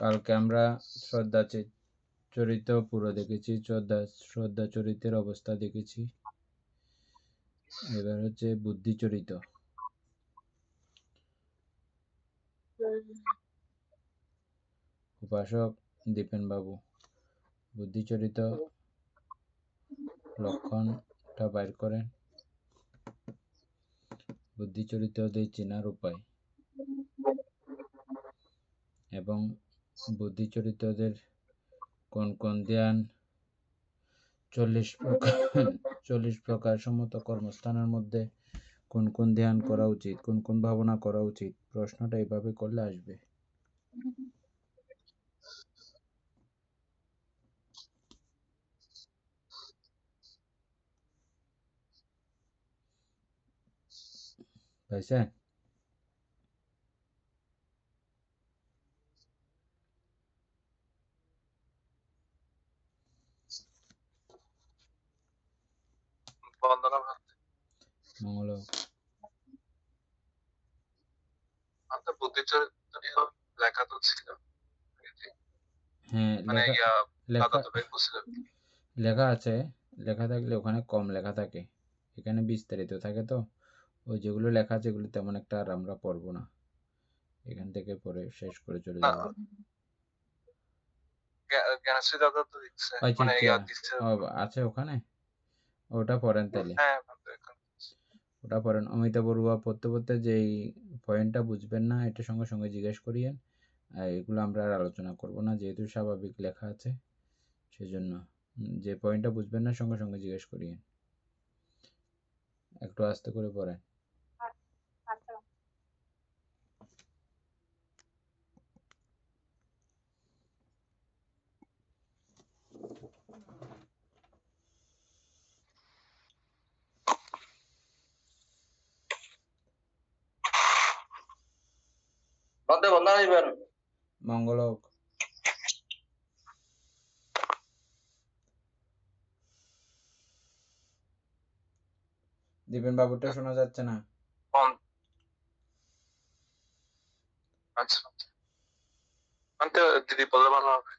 কালকে আমরা শ্রদ্ধা চরিত্র পুরো দেখেছি, শ্রদ্ধা চরিত্রের অবস্থা দেখেছি। এবার হচ্ছে বুদ্ধি চরিত্র। উপাসক দীপেন বাবু, বুদ্ধি চরিত্র লক্ষণটা বাইর করেন। বুদ্ধি চরিত্রদের চেনার উপায় এবং বুদ্ধি চরিত্রদের কোন কোন ধ্যান 40 প্রকার সম্মত কর্মস্থানের মধ্যে কোন কোন ধ্যান করা উচিত, কোন কোন ভাবনা করা উচিত। প্রশ্নটা এইভাবে করলে আসবে। পাইছেন? মঙ্গল লেখা তো ছিল। হ্যাঁ, লেখা আছে। লেখা থাকলে ওখানে কম লেখা থাকে, এখানে বিস্তারিত থাকে। তো ওই যেগুলো লেখা আছে এগুলো তেমন একটা আর আমরা পড়বো না, এখান থেকে পড়ে শেষ করে চলে যাবো। আছে ওখানে, ওটা পড়েন তাহলে। ওটা পড়েন। অমিতা বড়ুয়া পড়তে পড়তে যেই পয়েন্টটা বুঝবেন না এটা সঙ্গে সঙ্গে জিজ্ঞেস করিয়েন। এগুলো আমরা আর আলোচনা করব না, যেহেতু স্বাভাবিক লেখা আছে সেজন্য। যে পয়েন্টটা বুঝবেন না সঙ্গে সঙ্গে জিজ্ঞেস করিয়েন। একটু আস্তে করে পড়েন। মঙ্গল হোক। দীপেন বাবুটা শোনা যাচ্ছে না। আচ্ছা, দিদি বললে ভালো হবে।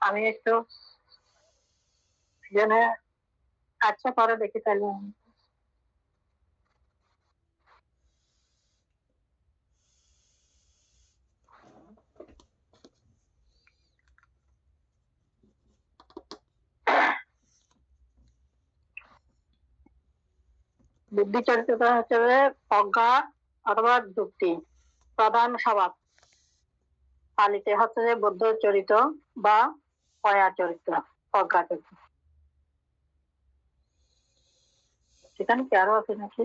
আমি একটু জেনে আচ্ছা পরে দেখি তাহলে। বুদ্ধি চরিত্রটা হচ্ছে প্রজ্ঞা অথবা যুক্তি প্রধান স্বভাব পালিতে হচ্ছে যে বুদ্ধ চরিত্র বা পয়া চরিত্র, প্রজ্ঞা চরিত্র। সেখানে কি আরো আছে নাকি?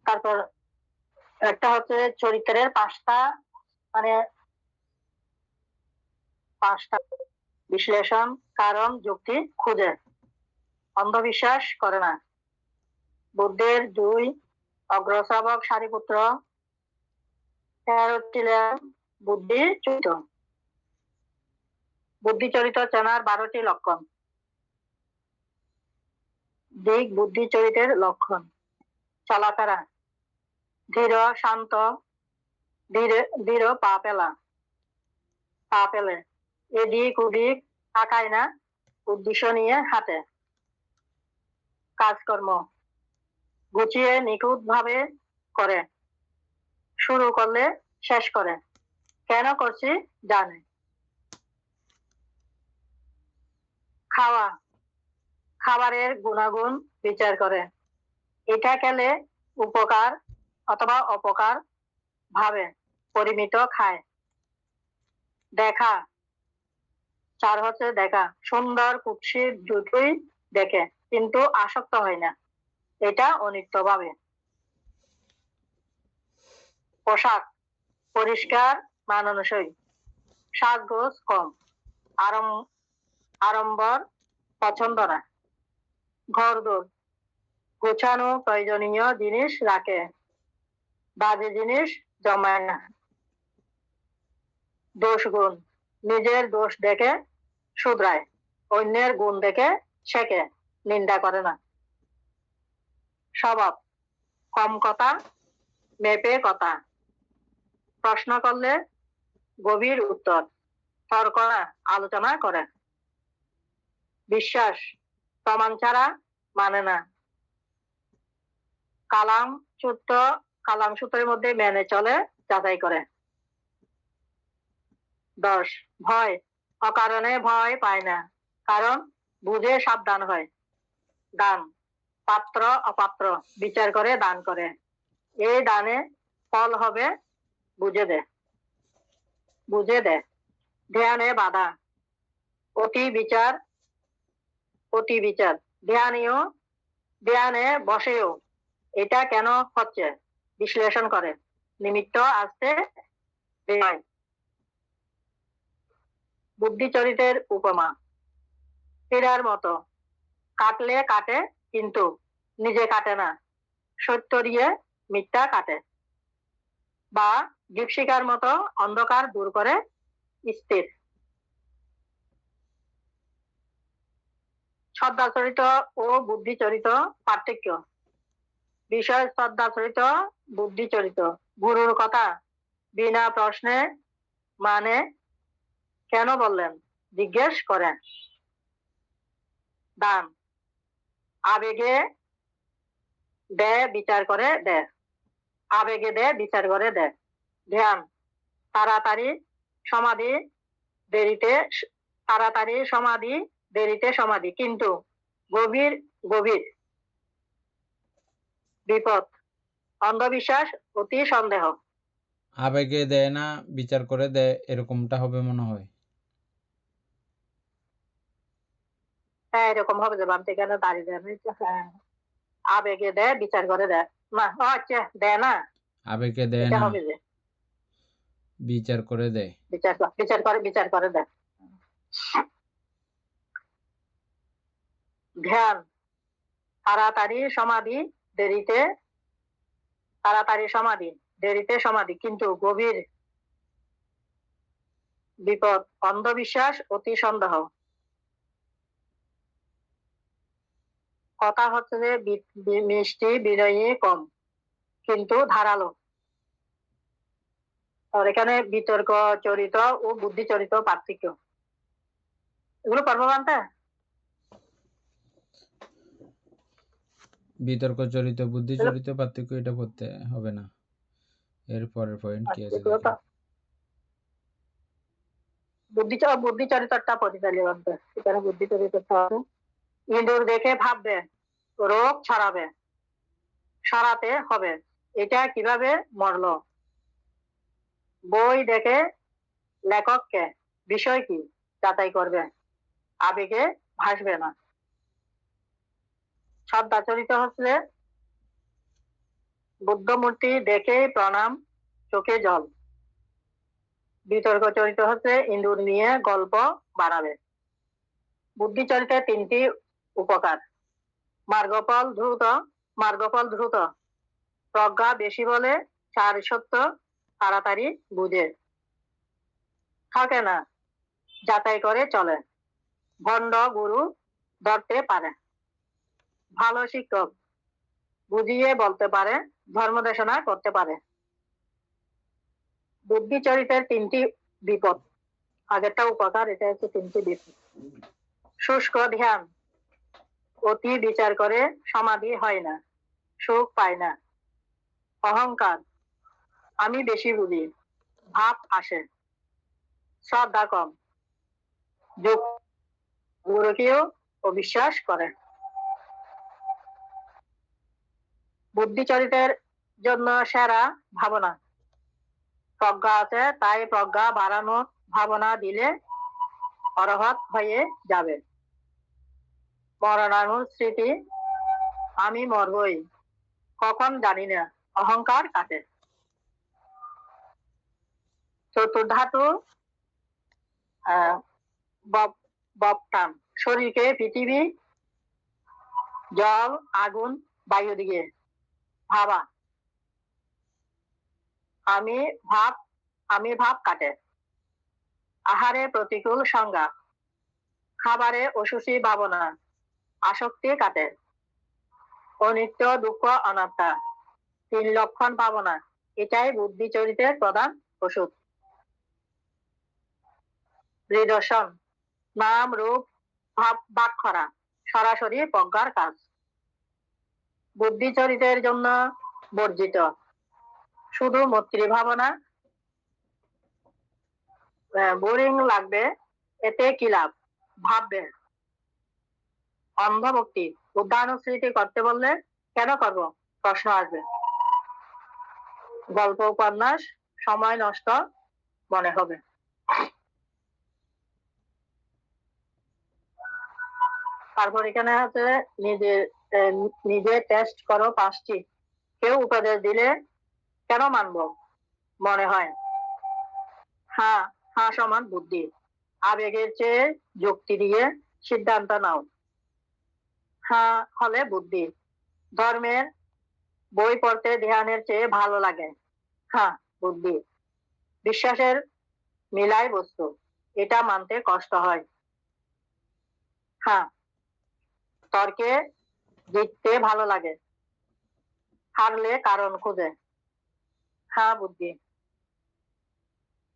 তারপর একটা হচ্ছে চরিত্রের পাঁচটা বিশ্লেষণ, কারণ, যুক্তি খুঁজে, অন্ধবিশ্বাস করে না। বুদ্ধের 2 অগ্রশ্রাবক সারিপুত্র 13 ছিলেন বুদ্ধি চরিত্র। বুদ্ধি চরিত্র চেনার 12টি লক্ষণ। দিক বুদ্ধি চরিত্রের লক্ষণ: চলাফেরা ধীর শান্ত, ধীর পা পেলে এদিক ওদিক তাকায় না, উদ্দেশ্য নিয়ে হাঁটে। কাজকর্ম গুছিয়ে নিখুঁত ভাবে করে, শুরু করলে শেষ করে, কেন করছি জানে। খাওয়া খাবারের গুণাগুণ বিচার করে, এটা খেলে উপকার অথবা অপকার ভাবে পরিমিত খায়। দেখা 4 হচ্ছে দেখা, সুন্দর কুৎসিত দুটোই দেখে কিন্তু আসক্ত হয় না, এটা অনিত্য ভাবে। পোশাক পরিষ্কার মানানসই, সাজগোজ কম, আড়ম্বর পছন্দ না। ঘরদোর গোছানো প্রয়োজনীয় জিনিস রাখে, বাজে জিনিস জমায় না। দোষ গুণ, নিজের দোষ দেখে শুধরায়, অন্যের গুণ দেখে শেখে, নিন্দা করে না। স্বভাব, কম কথা, মেপে কথা, প্রশ্ন করলে গভীর উত্তর, তর্ক না, আলোচনা করে। বিশ্বাস, প্রমাণ ছাড়া মানে না। কালাম সূত্রের মধ্যে মেনে চলে, যাচাই করে। 10, ভয়, অকারণে ভয় পায় না, কারণ বুঝে সাবধান হয়। দান, পাত্র অপাত্র বিচার করে দান করে, এই দানে ফল হবে বুঝে দেয়। ধ্যানে বাধা, অতি বিচার, ধ্যানে বসেও এটা কেন হচ্ছে বিশ্লেষণ করে, নিমিত্ত আসতে দেয়। বুদ্ধিচরিতের উপমা, হীরার মতো, কাটলে কাটে কিন্তু নিজে কাটে না, সত্য দিয়ে মিথ্যা কাটে। বা দীপশিখার মতো অন্ধকার দূর করে স্থির। শ্রদ্ধাচরিত ও বুদ্ধিচরিত পার্থক্য। বিষয় শ্রদ্ধাচরিত, বুদ্ধিচরিত। গুরুর কথা বিনা প্রশ্নে মানে, কেন বললেন জিজ্ঞেস করেন। দান, আবেগে দেয় বিচার করে দেয়, ধ্যান, তাড়াতাড়ি সমাধি দেরিতে সমাধি, কিন্তু গভীর বিপদ। অন্ধবিশ্বাস, অতি সন্দেহ। আবেগে দেয় না, বিচার করে দেয়, এরকমটা হবে মনে হয়। হ্যাঁ, এরকম হবে যে বামতে কেন দাঁড়িয়ে দেয়। হ্যাঁ, আবেগে দেয় বিচার করে দেয় না, আচ্ছা দেয় না, আবেগে দেয় না, হবে যে বিচার করে দেয়। বিচার করে দেয়। ধ্যান, তাড়াতাড়ি সমাধি দেরিতে সমাধি, কিন্তু গভীর বিপদ। অন্ধবিশ্বাস, অতি সন্দেহ। কথা হচ্ছে যে মিষ্টি, বিনয়ী কম, কিন্তু ধারালো। আর এখানে বিতর্ক চরিত ও বুদ্ধি চরিত পার্থক্য, এগুলো পারবো মানতে। বিতর্ক চরিত, বুদ্ধি চরিত পার্থক্য, এটা পড়তে হবে না। এর পরের পয়েন্ট কি আছে দেখেন। বুদ্ধি চরিত্রটা পরিচালিত করতে, এখানে বুদ্ধি চরিত্রটা হবে। ইঁদুর দেখে ভাববে রোগ সরাতে হবে, এটা কিভাবে মরলো। বই দেখে লেখককে, বিষয় কি যাচাই করবে, আবেগে ভাসবে না। শ্রদ্ধাচরিত হচ্ছে বুদ্ধমূর্তি দেখে প্রণাম, চোখে জল। বিতর্ক চরিত হচ্ছে ইঁদুর নিয়ে গল্প বাড়াবে। বুদ্ধি চরিত্রের 3টি উপকার। মার্গফল দ্রুত, প্রজ্ঞা বেশি বলে, চার সত্য তাড়াতাড়ি বুঝে, থাকে না, যাচাই করে চলে, ভণ্ড গুরু ধরতে পারে, ভালো শিক্ষক, বুঝিয়ে বলতে পারে, ধর্ম দেশনা করতে পারে। বুদ্ধি চরিত্রের 3টি বিপদ, আগেরটা উপকার, এটা হচ্ছে 3টি বিপদ। শুষ্ক ধ্যান, অতি বিচার করে সমাধি হয় না, সুখ পায় না। অহংকার, আমি বেশি বুঝি, ভাব আসে। শ্রদ্ধা কম, গুরুকেও অবিশ্বাস করে। বুদ্ধি চরিত্রের জন্য সেরা ভাবনা। প্রজ্ঞা আছে, তাই প্রজ্ঞা বাড়ানোর ভাবনা দিলে অরহৎ হয়ে যাবে। মরণানুস্মৃতি, আমি মরবই, কখন জানি না, অহংকার কাটে। চতুর্ধাতু বপটান, শরীরকে পৃথিবী, জল, আগুন, বায়ু দিয়ে ভাবা। আমি ভাব কাটে। আহারে প্রতিকূল সংজ্ঞা। খাবারে অসুচি ভাবনা। আসক্তি কাটে। অনিত্য দুঃখ অনাত্মা। 3 লক্ষণ ভাবনা। এটাই বুদ্ধি চরিত্রের প্রধান ওষুধ। নিদর্শন, নাম রূপ ভাব করা সরাসরি প্রজ্ঞার কাজ। বুদ্ধি চরিত্রের জন্য বর্জিত শুধু মৈত্রী ভাবনা। বোরিং লাগবে, এতে কি লাভ ভাববে। অন্ধভক্তি, বুদ্ধানুস্মৃতি করতে বললে কেন করব প্রশ্ন আসবে। গল্প উপন্যাস সময় নষ্ট মনে হবে। তারপর এখানে হচ্ছে নিজে টেস্ট করো 5টি। কেউ উপদেশ দিলে কেন মানব মনে হয়। হ্যাঁ হ্যাঁ সমান বুদ্ধি। আবেগের চেয়ে যুক্তি দিয়ে সিদ্ধান্ত নাও। হ্যাঁ হলে বুদ্ধি। ধর্মের বই পড়তে ধ্যানের চেয়ে ভালো লাগে। হ্যাঁ বুদ্ধি। বিশ্বাসের মিলাই বস্তু, এটা মানতে কষ্ট হয়। হ্যাঁ। তর্কে জিততে ভালো লাগে, হারলে কারণ খুঁজে। হ্যাঁ বুদ্ধি।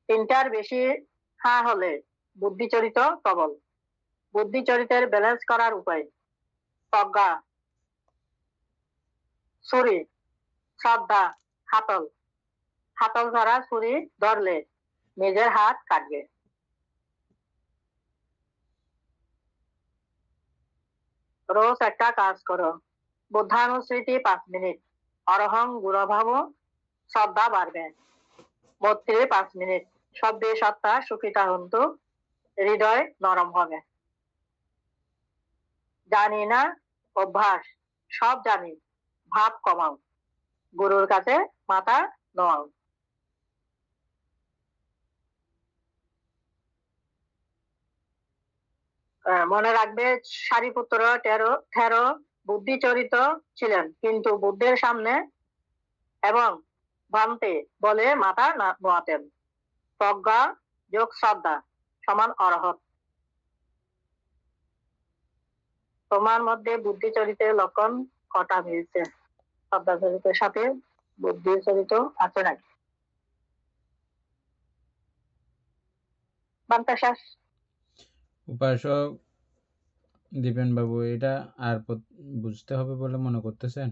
3টার বেশি হ্যাঁ হলে বুদ্ধিচরিত প্রবল। বুদ্ধিচরিতের ব্যালেন্স করার উপায়। প্রজ্ঞা, ছুরি, শ্রদ্ধা, হাতল। হাতল ধরা ছুরি ধরলে নিজের হাত কাটবে। রোজ একটা কাজ করো। বুদ্ধানুস্মৃতি 5 মিনিট। অরহং গুরভাব, শ্রদ্ধা বাড়বে। মৈত্রী 5 মিনিট। শব্দে সত্তা সুখিতা হন্তু, হৃদয় নরম হবে। জানি না অভ্যাস, সব জানি ভাব কমাও। গুরুর কাছে মাথা নোয়াও। মনে রাখবে সারিপুত্র 13 বুদ্ধিচরিত ছিলেন, কিন্তু বুদ্ধের সামনে এবং ভান্তে বলে মাথা নোয়াতেন। প্রজ্ঞা যোগ শ্রদ্ধা সমান অরহত। তোমার মধ্যে বুদ্ধি চরিত্রের লক্ষণ কটা মিলছে? শ্রদ্ধা চরিত্রের সাথে বুদ্ধি চরিত্র আছে নাকি? বান্তাশ্বাস। উপাসক দীপেন বাবু, এটা আর বুঝতে হবে বলে মনে করতেছেন?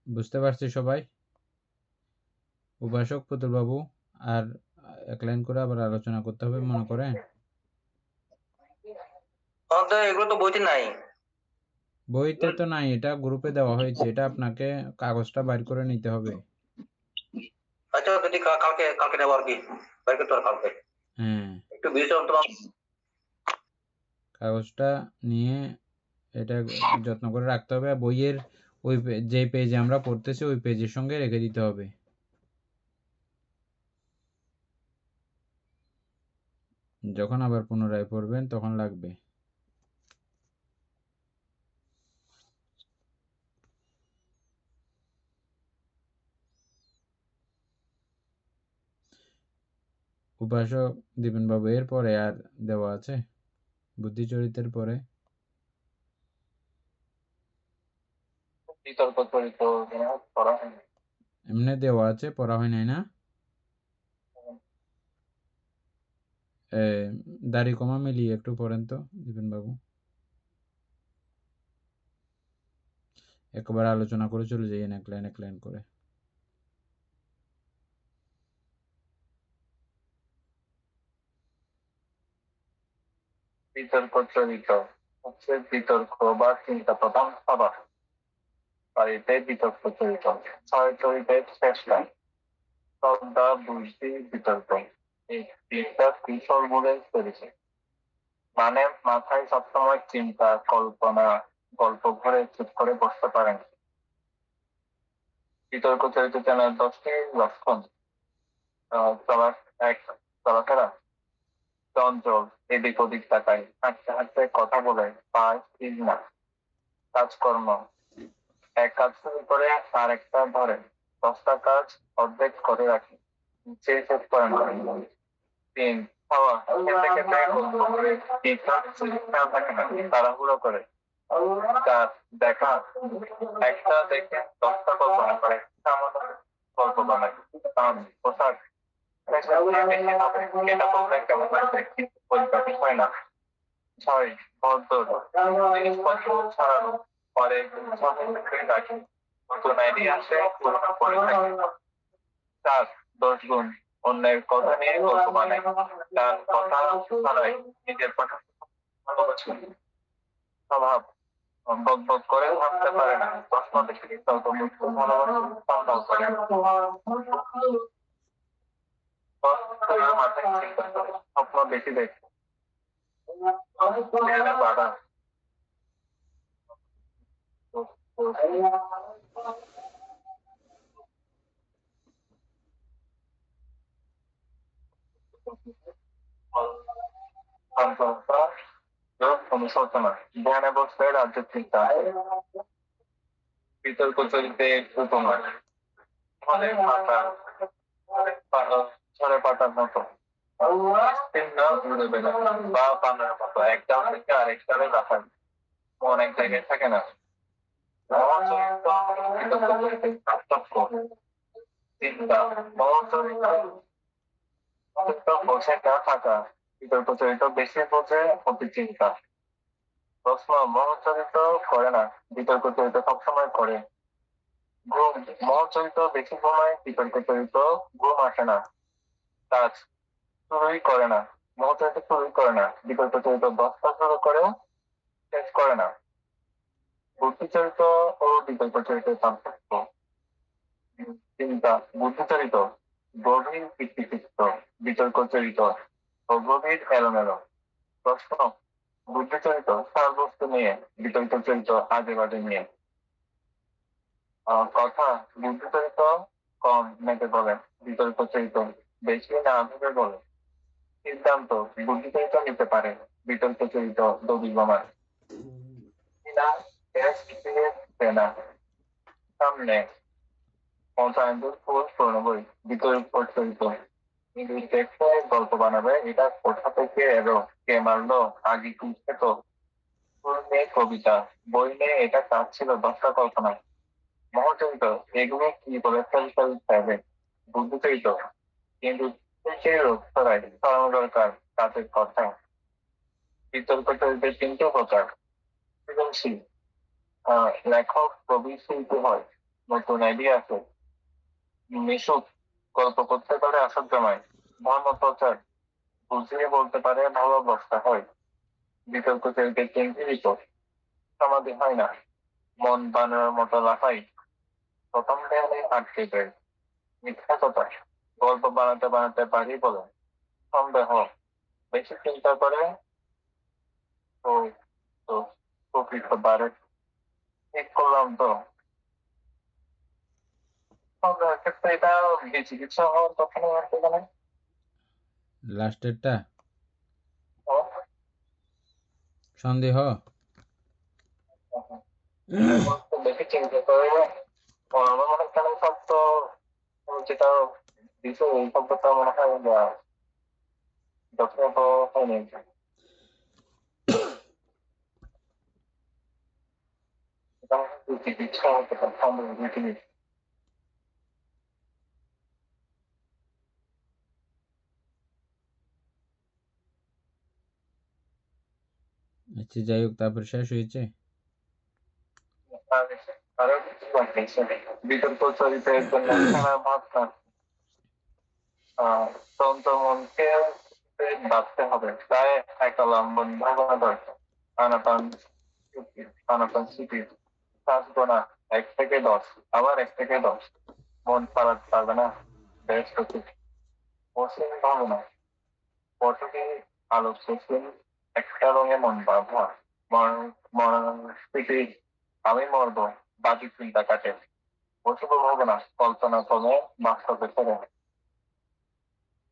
বুঝতে পারছি সবাই? উপাসক পুতুল বাবু, আর 1 লাইন করে আবার আলোচনা করতে হবে মনে করেন? এগুলো তো বইতে নাই। বইতে তো নাই, এটা গ্রুপে দেওয়া হয়েছে। এটা আপনাকে কাগজটা বাইর করে নিতে হবে। আচ্ছা যদি কালকে দেবো আর কি, বাইর করতে হবে কালকে। হ্যাঁ, একটু বিচরণ তোমার কাগজটা নিয়ে এটা যত্ন করে রাখতে হবে। বইয়ের ওই যে পেজে আমরা পড়তেছি ওই পেজের সঙ্গে রেখে দিতে হবে। যখন আবার পুনরায় পড়বেন তখন লাগবে। উপাসক দীপেন বাবু, এর পরে আর দেওয়া আছে বুদ্ধিচরিতের পরে? বিতর্ক চরিত্র পড়া হয়নি। এমনি দেওয়া আছে, পড়া হয় নাই না? দাড়ি কমা মিলিয়ে একটু পড়েন তো দীপেন বাবু। একবার আলোচনা করে চলে যাইয়েন 1 লাইন 1 লাইন করে। বিতর্ক চরিত্র হচ্ছে বিতর্ক বা চিন্তা প্রধান স্বভাব। আর এটাই বিতর্ক চরিত্র। 6 চরিত্রের শেষ লাইন, শ্রদ্ধা বুদ্ধি বিতর্ক, এই 3টা কৌশল বলে চলেছে। মানে মাথায় সবসময় চিন্তা কল্পনা গল্প ঘরে চুপ করে বসতে পারেন। বিতর্ক চরিত্র যেন 10টি লক্ষণ। 1 চলাফেরা, চঞ্চল, এদিক ওদিক তাকায়, হাঁটতে হাঁটতে কথা বলে, পায় ঠিক না, কাজকর্ম এক কাজ শুরু করে আর একটা ধরে, 10টা কাজ অর্ধেক করে রাখে, যে শেষ করেন না। 3 খাওয়া খেতে খেতে গল্প করে, কি খাচ্ছে খেয়াল থাকে না, তাড়াহুড়ো করে। 4 দেখা একটা দেখে 10টা কল্পনা করে, সামান্য গল্প বানায়। 5 পোশাক ফ্যাশন নিয়ে বেশি ভাবে, এটা বললে কেমন লাগবে কিন্তু পরিপাটি হয় না। 6 ভদ্র জিনিসপত্র ছাড়ানো, পরে করে রাখি, নতুন আইডিয়া আসে পুরোনো পড়ে থাকে। 4 10 গুণ অন্যের কথা নিয়ে গল্প বানায়, তার কথা ছাড়াই নিজের কথা ভালোবাসে। স্বভাব বক বক করে ভাবতে পারে না, প্রশ্ন দেখে তর্ক মুক্ত ভালোবাসা সন্দেহ করে। মাথায় চিন্তা করে, স্বপ্ন বেশি দেখে, বাধা অনুশোচনা, ধ্যানে বসলে রাজ্য চিন্তা, বিতর্ক চরিতে উপমা, ফলে ঝরে পাতার মতো উড়ে বেড়ায়, বা পানের মতো এক ডাল থেকে আরেক ডালে লাফায়, মন এক জায়গায় থাকে না। চিন্তা বোঝে না থাকা, বিতর্ক চরিত বেশি বোঝে অতি চিন্তা। প্রশ্ন মহচরিত করে না, বিতর্ক চরিত সবসময় করে। ঘুম মহচরিত বেশি ঘুমায়, বিতর্ক চরিত ঘুম আসে না। কাজ শুরুই করে না, মহচরিত শুরুই করে না, বিতর্ক চরিত 10টা শুরু করে শেষ করে না। বুদ্ধিচরিত ও বিতর্ক চরিতের পার্থক্য। চিন্তা বুদ্ধিচরিত গভীর ভিত্তিচিত্ত, বিতর্ক চরিত ও গভীর এলোমেলো। প্রশ্ন বুদ্ধিচরিত সারবস্তু নিয়ে, বিতর্ক চরিত আজে বাজে নিয়ে। কথা বুদ্ধিচরিত কম মেপে বলে, বিতর্ক চরিত বেশি না ভেবে বলে। সিদ্ধান্ত বুদ্ধিচরিত নিতে পারে, বিতর্ক চরিত দবি গমায়। সামনে 95 বিতর্ক চরিত দেখতে গল্প বানাবে, এটা কোথা থেকে এলো, কে মারলো, আগে কি খেত, মেয়ে কবিতা, বই নিয়ে এটা কাজ ছিল 10টা কল্পনা। মহচরিত এগুলো কি বলে ফেলবে, বুদ্ধিচরিত কিন্তু সরানো দরকার কাজের কথা। বিতর্ক চরিতের 3টে প্রকার। সৃজনশীল লেখক কবি শিল্পী হয়, নতুন আইডিয়া আছে। মিশুক গল্প করতে পারে, আসর জমায়, ধর্ম প্রচার বুঝিয়ে বলতে পারে, ভালো অবস্থা হয়। বিতর্ক চরিতের 3টি রিপোর্ট। সমাধি হয় না, মন বানানোর মতো লাফাই, প্রথম দেয়ালে আটকে যায়। মিথ্যা কথা গল্প বানাতে বানাতে পারি বলে। সন্দেহ বেশি চিন্তা করে তো তো প্রকৃত বাড়ে। ঠিক করলাম তো। সন্দেহের ক্ষেত্রে এটা বিচিকিৎসা হওয়ার কথা না, মানে লাস্টেরটা সন্দেহ বেশি চিন্তা করে। আমার মনে হয় শব্দ যেটা দিছে এই শব্দটা মনে হয় যথেষ্ট হয়নি। এটা চিকিৎসা হতে পারে, সন্দেহ বিচিকিৎসা। আচ্ছা যাই হোক, তারপর শেষ হয়েছে। আরো কিছু বাকি, বিতর্ক চরিত্রের জন্য খেলা ভাবনা, তন্ত্র মনকে বাঁচতে হবে, তাই এক অবলম্বন ভাবনা দরকার। আনাপান স্মৃতি শ্বাস গোনা 1 থেকে 10, আবার 1 থেকে 10, মন পালাতে পারবে না, বেশ সত্যি। অসীম ভাবনা প্রতিটি আলোক সুসীম, একটা রঙে মন বাঁধা, স্মৃতি আমি মরবো, বাকি চিন্তা কাটে। অশুভ ভাবনা কল্পনা কমে বাস্তবে ফেরে।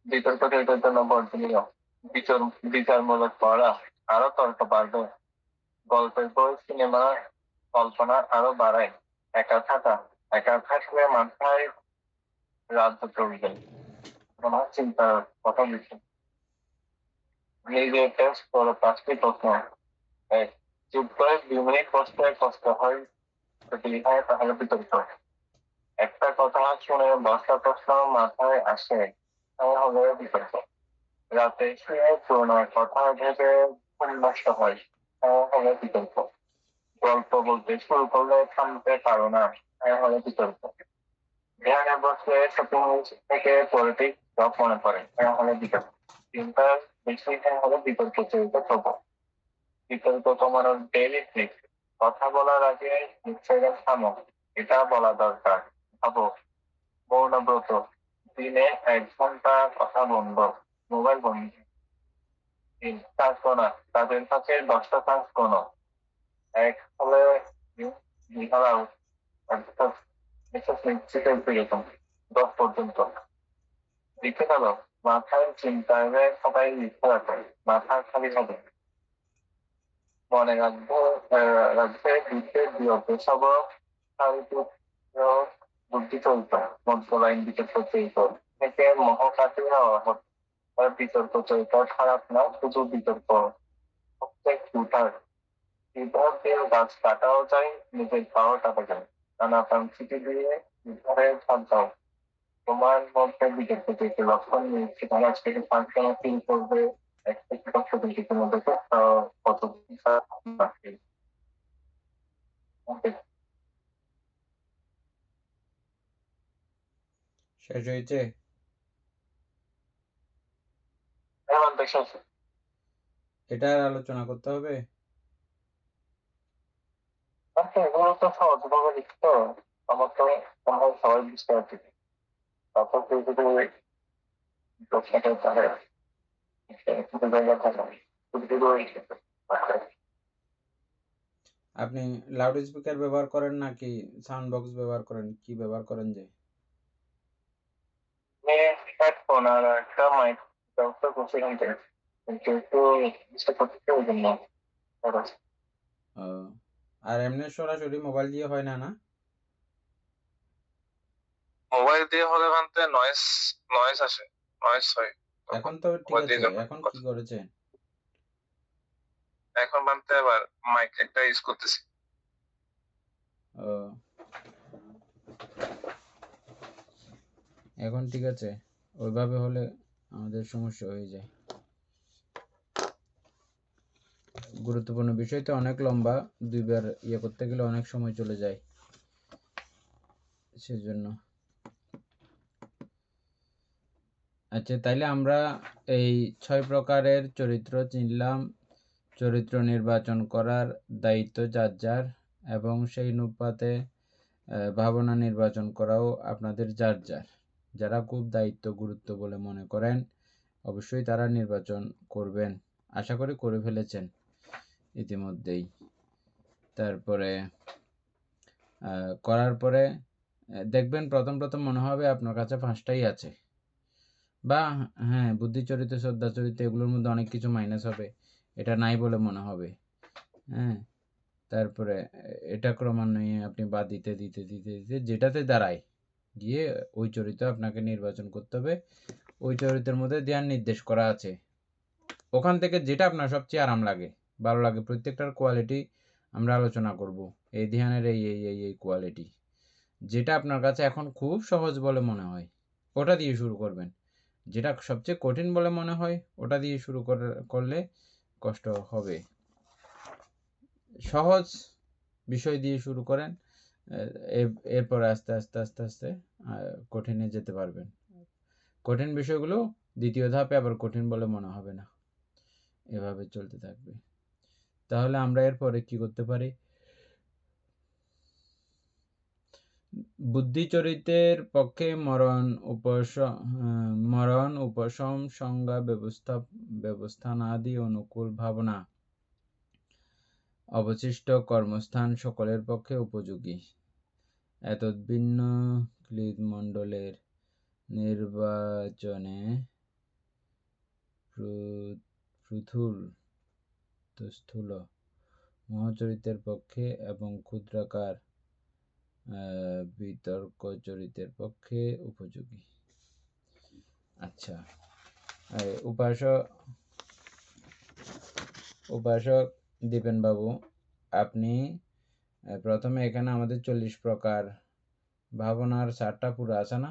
বিতর্ক চরিত্রের জন্য বর্জনীয় বিচারমূলক পড়া আরো তর্ক বাড়বে। গল্পের বই, সিনেমা কল্পনা আরো বাড়ায়। একা থাকলে মাথায় রাজ্য চলবে, কোনো চিন্তার কথা লিখে। নিজে টেস্ট করো 5টি প্রশ্ন। এক, চুপ করে 2 মিনিট কষ্ট হয় যদি হয় তাহলে বিতর্ক। একটা কথা শুনে 10টা প্রশ্ন মাথায় আসে তাহলে বিতর্ক। রাতে শুয়ে পুরোনো কথা ভেবে ঘুম নষ্ট হয় তাহলে বিতর্ক। গল্প বলতে শুরু করলে থামতে পারো না তাহলে বিতর্ক। ধ্যানে বসলে শপিং থেকে পলিটিক্স সব মনে পড়ে তাহলে বিতর্ক। চিন্তার বেশি হলে বিতর্ক চলতে প্রবল। বিতর্ক কমানোর ডেইলি ট্রিক: কথা বলার আগে 2 সেকেন্ড থামো, এটা বলা দরকার, ভাবো। মৌনব্রত: দিনে 1 ঘন্টা কথা বন্ধ, মোবাইল বন্ধ। 3, কাজ গোনা: তাদের কাছে 10টা কাজ গোনো। 1 হলে 10 পর্যন্ত। লিখে ফেলো, মাথায় চিন্তা এলে সবাই লিখে রাখো, মাথা খালি হবে। মনে রাখবে দিতে দিও পেশাব সাহিত্য বুদ্ধি চলত মধ্য লাইন বিতর্ক চরিত থেকে মহাকাঠিয়া বিতর্ক চরিত খারাপ না, শুধু বিতর্ক। প্রত্যেক উঠার বিভাগ দিয়ে গাছ কাটাও যায়, নিজের পাও কাটা যায়। নানা প্রান্তিকে দিয়ে বিভাগে ছাদ দাও। তোমার মধ্যে বিতর্ক চরিত লক্ষণ নিচ্ছে তারা থেকে 5 জন ফিল করবে। এক থেকে 10 মধ্যে কত শেষ হয়েছে? এটার আলোচনা করতে হবে? এগুলো তো সহজভাবে লিখতো, আমার তো মনে হয় সবাই বুঝতে পারছি। তারপর কেউ যদি প্রশ্নটা তাহলে জায়গা থাকে। আপনি লাউড স্পিকার ব্যবহার করেন নাকি সাউন্ড বক্স ব্যবহার করেন? কি ব্যবহার করেন যে? হেডফোন আর একটা মাইক ব্যবস্থা করছিলাম, কিন্তু একটু চেষ্টা করতে ওই জন্য। আর এমনি সরাসরি মোবাইল দিয়ে হয় না? না, মোবাইল দিয়ে হলে ভাঙতে নয়েজ আসে, নয়েজ হয়। এখন তো ঠিক আছে। এখন কি করেছে? এখন ভাঙতে আবার মাইক একটা ইউজ করতেছি। এখন ঠিক আছে। ওইভাবে হলে আমাদের সমস্যা হয়ে যায়। গুরুত্বপূর্ণ বিষয় তো অনেক লম্বা, 2বার ইয়ে করতে গেলে অনেক সময় চলে যায়, সেজন্য। আচ্ছা, তাইলে আমরা এই 6 প্রকারের চরিত্র চিনলাম। চরিত্র নির্বাচন করার দায়িত্ব যার যার, এবং সেই অনুপাতে ভাবনা নির্বাচন করাও আপনাদের যার যার। যারা খুব দায়িত্ব গুরুত্ব বলে মনে করেন অবশ্যই তারা নির্বাচন করবেন, আশা করি করে ফেলেছেন ইতিমধ্যেই। তারপরে করার পরে দেখবেন প্রথম মনে হবে আপনার কাছে 5টাই আছে, বা হ্যাঁ বুদ্ধি চরিত্র, শ্রদ্ধা চরিত্র, এগুলোর মধ্যে অনেক কিছু মাইনাস হবে, এটা নাই বলে মনে হবে। হ্যাঁ, তারপরে এটা ক্রমান্বয়ে আপনি বাদ দিতে দিতে দিতে দিতে যেটাতে দাঁড়ায় গিয়ে ওই চরিত্র আপনাকে নির্বাচন করতে হবে। ওই চরিত্রের মধ্যে ধ্যান নির্দেশ করা আছে, ওখান থেকে যেটা আপনার সবচেয়ে আরাম লাগে, ভালো লাগে, প্রত্যেকটার কোয়ালিটি আমরা আলোচনা করব। এই ধ্যানের এই এই এই এই কোয়ালিটি, যেটা আপনার কাছে এখন খুব সহজ বলে মনে হয় ওটা দিয়ে শুরু করবেন। যেটা সবচেয়ে কঠিন বলে মনে হয় ওটা দিয়ে শুরু করলে কষ্ট হবে। সহজ বিষয় দিয়ে শুরু করেন, এরপরে আস্তে আস্তে আস্তে আস্তে কঠিনে যেতে পারবেন। কঠিন বিষয়গুলো দ্বিতীয় ধাপে আবার কঠিন বলে মনে হবে না, এভাবে চলতে থাকবে। তাহলে আমরা এরপরে কি করতে পারি? বুদ্ধি চরিত্রের পক্ষে মরণ উপশম সংজ্ঞা ব্যবস্থানাদি অনুকূল ভাবনা, অবশিষ্ট কর্মস্থান সকলের পক্ষে উপযোগী। এতদ্ভিন্ন ক্লীদ মণ্ডলের নির্বাচনে পৃথুল তো স্থূল মহাচরিতের পক্ষে এবং ক্ষুদ্রাকার বিতর্ক চরিতের পক্ষে উপযোগী। আচ্ছা, উপাসক দীপেন বাবু, আপনি প্রথমে এখানে আমাদের 40 প্রকার ভাবনার 4টা পুরো আছে না?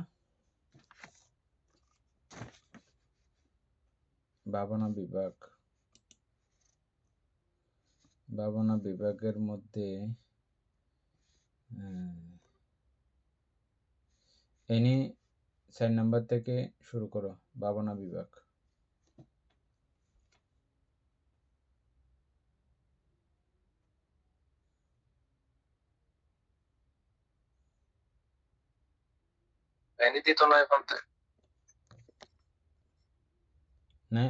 ভাবনা বিভাগের মধ্যে এনে 4 নাম্বার থেকে শুরু করো। ভাবনা বিভাগ না,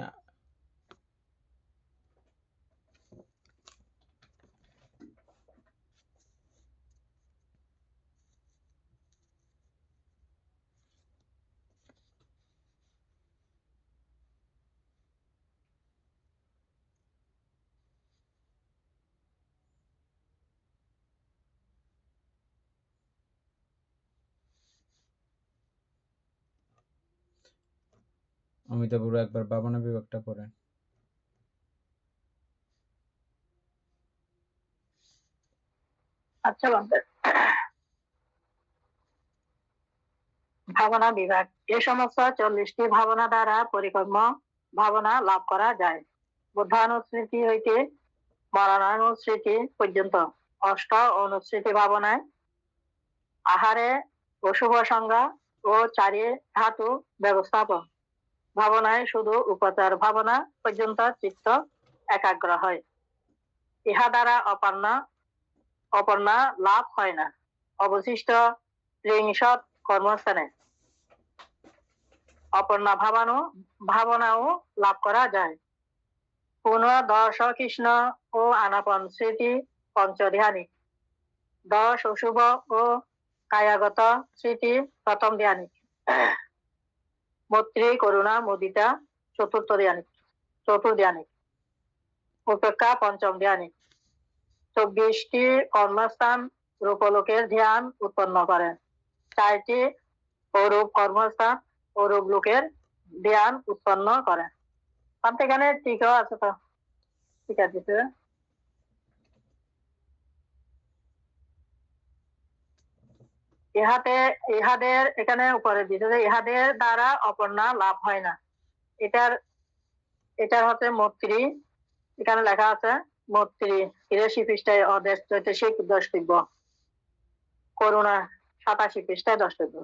অমিতাভ বড়ুয়া একবার ভাবনা বিভাগটা পড়েন। আচ্ছা বন্ধু, ভাবনা বিভাগ। এ সমস্ত 40টি ভাবনা দ্বারা পরিকর্ম ভাবনা লাভ করা যায়। বুদ্ধানুস্মৃতি হইতে মরণানুস্মৃতি পর্যন্ত 8 অনুস্মৃতি ভাবনায় আহারে অশুভ সংজ্ঞা ও 4 ধাতু ব্যবস্থাপন ভাবনায় শুধু উপচার ভাবনা পর্যন্ত চিত্ত একাগ্র হয়। ইহা দ্বারা অপর্ণা লাভ হয় না। অবশিষ্ট 63 কর্মস্থানে অপর্ণা ভাবনাও লাভ করা যায়। পুনঃ 10 কৃষ্ণ ও আনাপন স্মৃতি পঞ্চধ্যানী, 10 অশুভ ও কায়াগত স্মৃতি প্রথম ধ্যানী, মৈত্রী করুণা মুদিতা চতুর্ধ্যানী, উপেক্ষা পঞ্চম ধ্যানী। 24টি কর্মস্থান রূপলোকের ধ্যান উৎপন্ন করে। 4টি অরূপ কর্মস্থান অরূপ লোকের ধ্যান উৎপন্ন করে। এখানে টিকাও আছে তো, ঠিক আছে। ইহাদের এখানে উপরে দিতে যে ইহাদের দ্বারা অপর্ণা লাভ হয় না। এটার হচ্ছে মৈত্রী, এখানে লেখা আছে মৈত্রী 83 পৃষ্ঠায় অদেশ চৈতসিক দ্রষ্টব্য, করুণা 87 পৃষ্ঠায় দ্রষ্টব্য,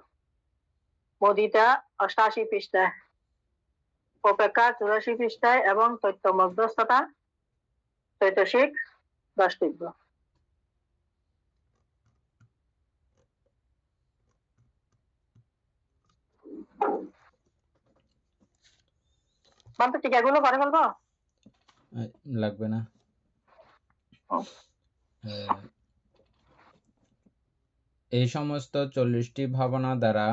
মুদিতা 88 পৃষ্ঠায়, উপেক্ষা 84 পৃষ্ঠায় এবং তথ্য মধ্যস্থতা চৈতসিক দ্রষ্টব্য। টিকাগুলো পরে বলবো, লাগবে না। এই সমস্ত 40টি ভাবনা দ্বারা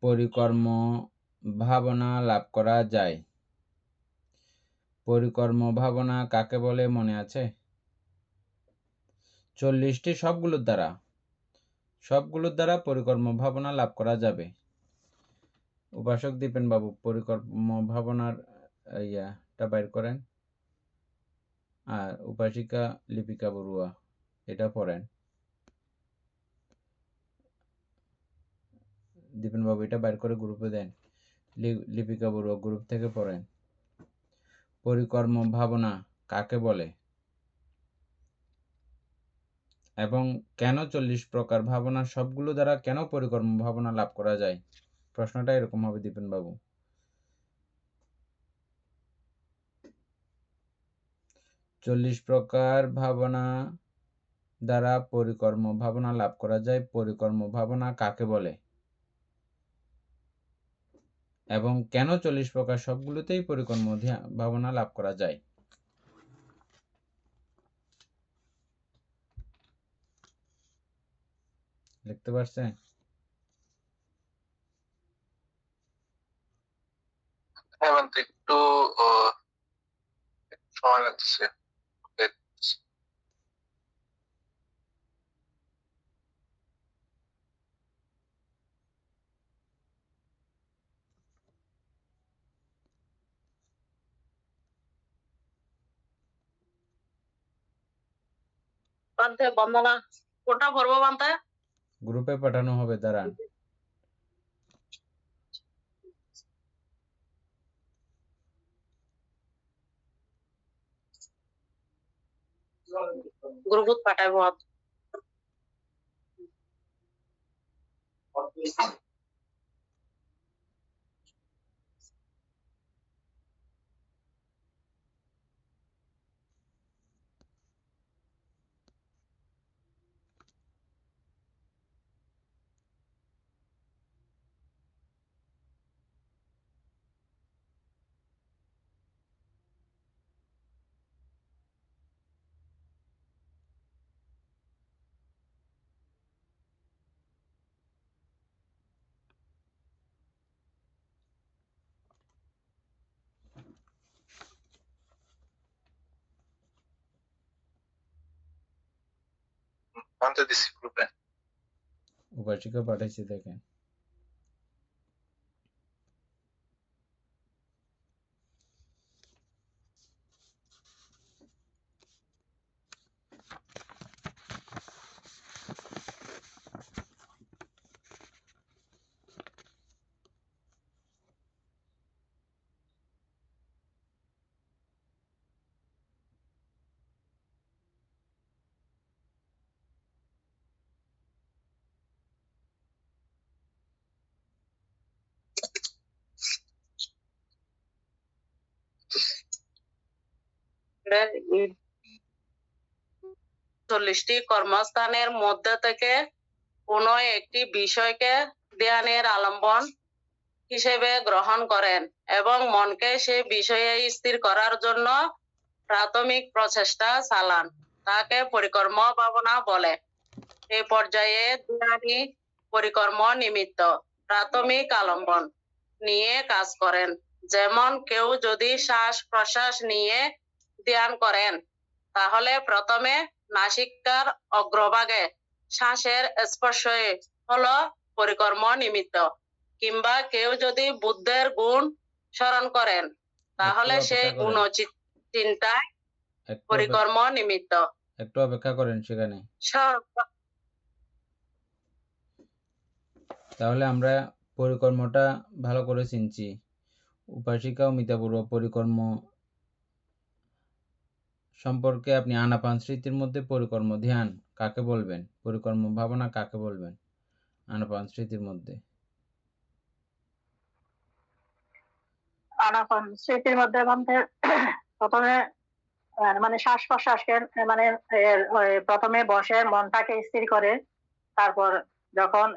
পরিকর্ম ভাবনা লাভ করা যায়। পরিকর্ম ভাবনা কাকে বলে মনে আছে? 40টি সবগুলোর দ্বারা পরিকর্ম ভাবনা লাভ করা যাবে। উপাসক দীপেন বাবু, পরিকর্ম ভাবনার ইয়েটা বাইর করেন। আর উপাসিকা লিপিকা বড়ুয়া এটা পড়েন। দীপেন বাবু এটা বাইর করে গ্রুপে দেন। লিপিকা বড়ুয়া গ্রুপ থেকে পড়েন। পরিকর্ম ভাবনা কাকে বলে এবং কেন 40 প্রকার ভাবনা সবগুলো দ্বারা কেন পরিকর্ম ভাবনা লাভ করা যায়? প্রশ্নটা এরকম হবে দীপেন বাবু। 40 প্রকার ভাবনা দ্বারা পরিকর্ম ভাবনা লাভ করা যায়। পরিকর্ম ভাবনা কাকে বলে এবং কেন 40 প্রকার সবগুলোতেই পরিকর্ম ভাবনা লাভ করা যায়? লিখতে পারছেন? হ্যাঁ বন্ধু, একটু সময় লাগতেছে। বান্তে বন্দনা কোনটা ভরবো বান্তে? গ্রুপে পাঠানো হবে, দাঁড়ান। গ্রুপত পাঠাবো। বান্ধে দিছি গ্রুপে। উপাসিকা পাঠাইছি, দেখেন। চল্লিশটি কর্মস্থানের মধ্যে থেকে কোনো একটি বিষয়কে ধ্যানের আলম্বন হিসেবে গ্রহণ করেন এবং মনকে সে বিষয়ে স্থির করার জন্য প্রাথমিক প্রচেষ্টা চালান। তাকে পরিকর্ম ভাবনা বলে। এই পর্যায়ে ধ্যানী পরিকর্ম নিমিত্ত প্রাথমিক আলম্বন নিয়ে কাজ করেন। যেমন কেউ যদি শ্বাস প্রশ্বাস নিয়ে ধ্যান করেন, তাহলে প্রথমে নাসিকার অগ্রভাগে শ্বাসের স্পর্শ হলো পরিকর্ম নিমিত্ত। কিংবা কেউ যদি বুদ্ধের গুণ স্মরণ করেন, তাহলে সে গুণ চিন্তায় পরিকর্ম নিমিত্ত। একটু অপেক্ষা করেন সেখানে। তাহলে আমরা পরিকর্মটা ভালো করে চিনছি। উপাসিকা ও মিতাপূর্ব পরিকর্ম সম্পর্কে আপনি আনাপান স্মৃতির মধ্যে পরিকর্ম ধ্যান কাকে বলবেন, পরিকর্ম ভাবনা কাকে বলবেন আনাপান স্মৃতির মধ্যে? আনাপান স্মৃতির মধ্যে প্রথমে মানে শ্বাস প্রশ্বাসকে মানে প্রথমে বসে মনটাকে স্থির করে, তারপর যখন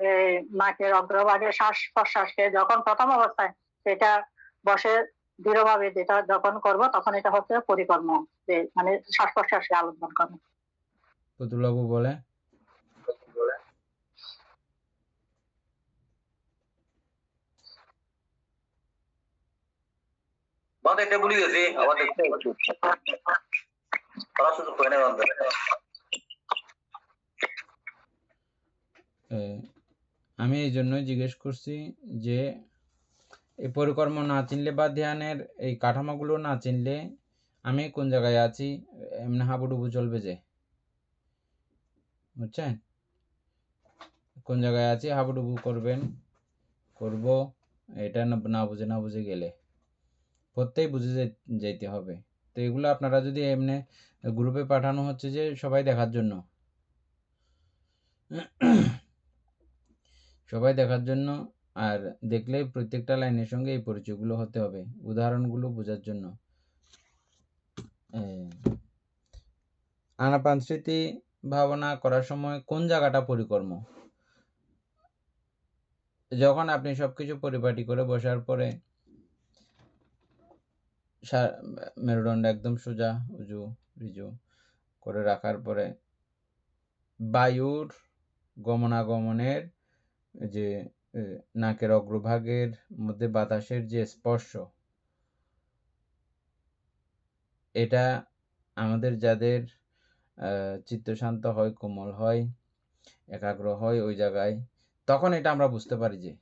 নাকের অগ্রভাগে শ্বাস প্রশ্বাসকে যখন প্রথম অবস্থায় সেটা বসে দৃঢ়ভাবে যেটা যখন করব, তখন এটা হচ্ছে পরিকর্ম, যে মানে শ্বাস প্রশ্বাসকে আলম্বন করা। পুতুলবাবু বলে এটা ভুলে গেছি, আবার দেখতে করার সুযোগ হয় না। আমি এই জন্যই জিজ্ঞেস করছি যে এই পরিকর্ম না চিনলে বা ধ্যানের এই কাঠামোগুলো না চিনলে আমি কোন জায়গায় আছি এমনি হাবুডুবু চলবে, যে বুঝছেন কোন জায়গায় আছি হাবুডুবু করব, এটা না বুঝে গেলে প্রত্যেক বুঝে যেতে হবে। তো এগুলো আপনারা যদি এমনি গ্রুপে পাঠানো হচ্ছে যে সবাই দেখার জন্য, আর দেখলে প্রত্যেকটা লাইনের সঙ্গে এই পরিচয়গুলো হতে হবে, উদাহরণগুলো বোঝার জন্য। আনাপান স্মৃতি ভাবনা করার সময় কোন জায়গাটা পরিকর্ম? যখন আপনি সবকিছু পরিপাটি করে বসার পরে মেরুদণ্ড একদম সোজা উজু রিজু করে রাখার পরে বায়ুর গমনাগমনের যে নাকের অগ্রভাগের মধ্যে বাতাসের যে স্পর্শ, এটা আমাদের যাদের চিত্ত শান্ত হয়, কোমল হয়, একাগ্র হয় ওই জায়গায়, তখন এটা আমরা বুঝতে পারি যে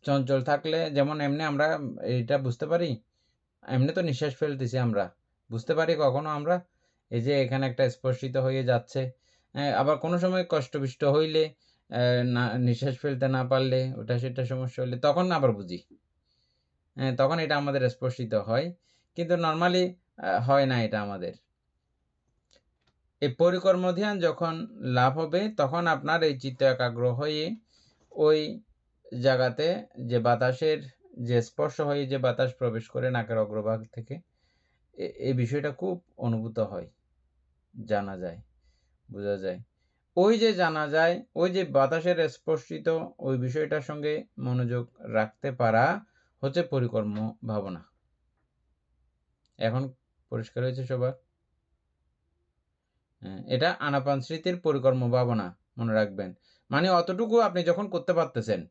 চঞ্চল থাকলে যেমন এমনি আমরা এইটা বুঝতে পারি, এমনি তো নিঃশ্বাস ফেলতেছি আমরা, বুঝতে পারি কখনো আমরা এই যে এখানে একটা স্পর্শিত হয়ে যাচ্ছে। আবার কোনো সময় কষ্টবিষ্ট হইলে না নিঃশ্বাস ফেলতে না পারলে ওটা সেটা সমস্যা হলে তখন আবার বুঝি। তখন এটা আমাদের স্পর্শিত হয়, কিন্তু নর্মালি হয় না এটা আমাদের। এই পরিকর্ম ধ্যান যখন লাভ হবে তখন আপনার এই চিত্ত একাগ্র হয়ে ওই জায়গাতে যে বাতাসের যে স্পর্শ হয়ে যে বাতাস প্রবেশ করে নাকের অগ্রভাগ থেকে, এই বিষয়টা খুব অনুভূত হয়, জানা যায়, বোঝা যায়। ওই যে জানা যায়, ওই যে বাতাসের স্পর্শিত ওই বিষয়টার সঙ্গে মনোযোগ রাখতে পারা হচ্ছে পরিকর্ম ভাবনা। এখন পরিষ্কার হয়েছে সবার? এটা আনাপান স্মৃতির পরিকর্ম ভাবনা, মনে রাখবেন। মানে অতটুকু আপনি যখন করতে পারতেছেন,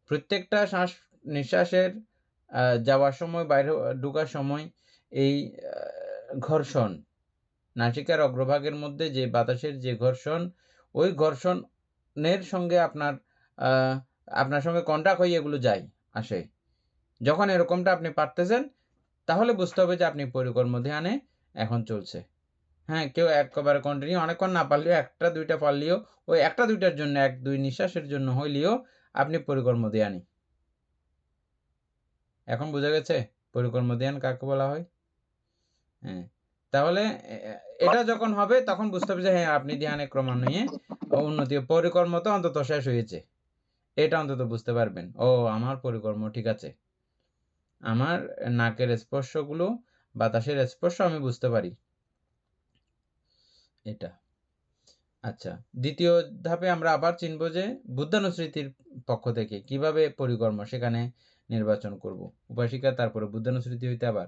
প্রত্যেকটা শ্বাস নিঃশ্বাসের যাওয়ার সময়, বাইরে ঢোকার সময় এই ঘর্ষণ, নাসিকার অগ্রভাগের মধ্যে যে বাতাসের যে ঘর্ষণ, ওই ঘর্ষণের সঙ্গে আপনার সঙ্গে কন্টাক্ট হয়ে এগুলো যায়, আসে। যখন এরকমটা আপনি পারতেছেন, তাহলে বুঝতে হবে যে আপনি পরিকর্ম ধ্যানে এখন চলছে। হ্যাঁ, কেউ একেবারে কন্টিনিউ অনেকক্ষণ না পারলেও একটা দুইটা পারলেও, ওই একটা দুইটার জন্য, এক দুই নিঃশ্বাসের জন্য হইলেও আপনি পরিকর্ম ধ্যানী। এখন বোঝা গেছে পরিকর্ম ধ্যান কাকে বলা হয়? হ্যাঁ, তাহলে এটা যখন হবে তখন বুঝতে হবে যে হ্যাঁ, আপনি ধ্যানে ক্রমান্বয়ে উন্নতি, পরিকর্ম তো অন্তত শেষ হয়েছে, এটা অন্তত বুঝতে পারবেন। ও, আমার পরিকর্ম ঠিক আছে, আমার নাকের স্পর্শগুলো, বাতাসের স্পর্শ আমি বুঝতে পারি, এটা। আচ্ছা, দ্বিতীয় ধাপে আমরা আবার চিনব যে বুদ্ধানুস্মৃতির পক্ষ থেকে কিভাবে পরিকর্ম সেখানে নির্বাচন করব। উপাসিকা, তারপরে বুদ্ধানুস্মৃতি হইতে আবার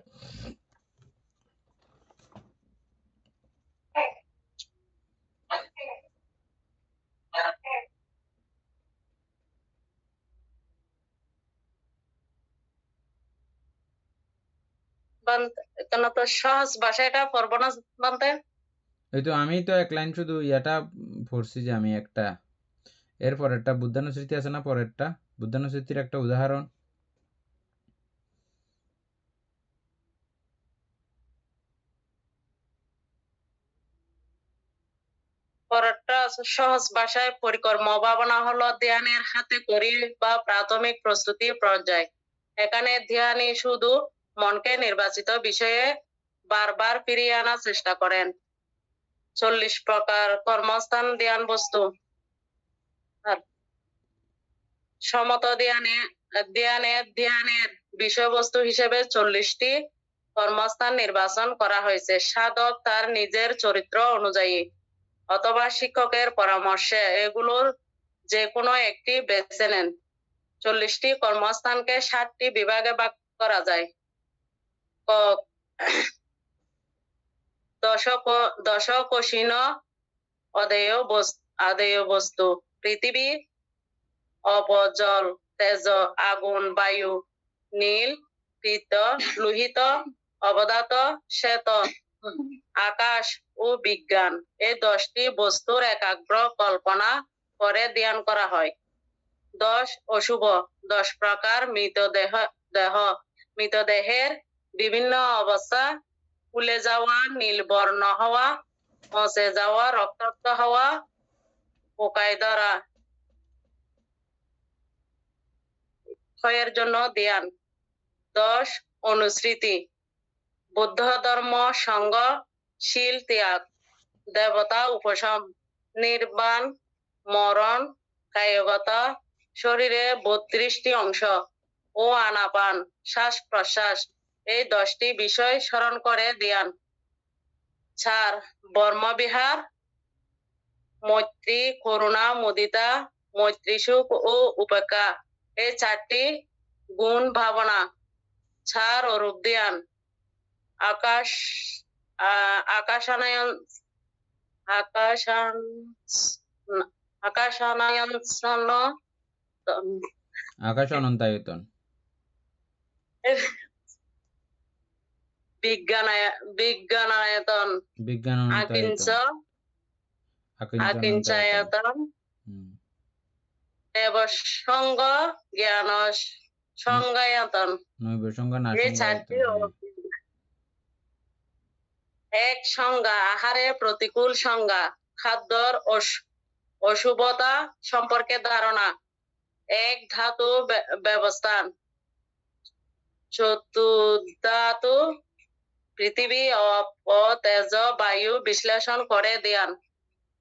কেন তো সহজ ভাষাটা পড়বো না বানতে? এই তো আমি তো এক লাইন শুধু ইয়াটা পড়ছি যে আমি একটা, এরপর একটা বুদ্ধানুস্মৃতি আছে না, পরেরটা বুদ্ধানুস্মৃতির একটা উদাহরণ। পরেরটা সহজ ভাষায় পরিকর্ম ভাবনা হলো ধ্যানের হাতে করি বা প্রাথমিক প্রস্তুতি পর্যায়। এখানে ধ্যানী শুধু মনকে নির্বাচিত বিষয়ে বারবার ফিরিয়ে আনার চেষ্টা করেন। 40 প্রকার কর্মস্থান ধ্যান বস্তু। সমত ধ্যানের বিষয়বস্তু হিসেবে 40টি কর্মস্থান নির্বাচন করা হয়েছে। সাধক তার নিজের চরিত্র অনুযায়ী অথবা শিক্ষকের পরামর্শে এগুলোর যে কোনো একটি বেছে নেন। 40টি কর্মস্থানকে 7টি বিভাগে ভাগ করা যায়। দশকোষীন আদেয় বস্তু, পৃথিবী, অপ, জল, তেজ, আগুন, বায়ু, নীল, পীত, লোহিত, অবধাত, শ্বেত, আকাশ ও বিজ্ঞান, এই 10টি বস্তুর একাগ্র কল্পনা করে ধ্যান করা হয়। 10 অশুভ, 10 প্রকার মৃতদেহের বিভিন্ন অবস্থা, ফুলে যাওয়া, নীলবর্ণ হওয়া, পচে যাওয়া, রক্তাক্ত হওয়া, পোকায় ধরা, ক্ষয়ের জন্য ধ্যান। 10 অনুস্মৃতি, বুদ্ধ ধর্ম, সঙ্গ, শীল ত্যাগ, দেবতা উপশম, নির্বাণ, মরণ, কায়গত শরীরে 32টি অংশ ও আনাপান, শ্বাস প্রশ্বাস, এই 10টি বিষয় স্মরণ করে ধ্যান। 4 বর্মবিহার, মৈত্রী, করুণা, মুদিতা, মৈত্রী, সুখ ও উপেক্ষা, এই 4টি গুণ ভাবনা। 4 অরূপ ধ্যান, আকাশানায়ন, আকাশ অনন্তায়তন, বিজ্ঞানায়তন, বিজ্ঞানায়তন, আকিঞ্চায়তন, দেবসঙ্গ, জ্ঞান সংজ্ঞায়তন। নৈবসঙ্গ না এই চারটি এক সংজ্ঞা, আহারের প্রতিকূল সংজ্ঞা, খাদ্যর অশুভতা সম্পর্কে ধারণা, এক ধাতু ব্যবস্থান, চতুর্ধাতু পৃথিবী ও তেজ বায়ু বিশ্লেষণ করে ধ্যান,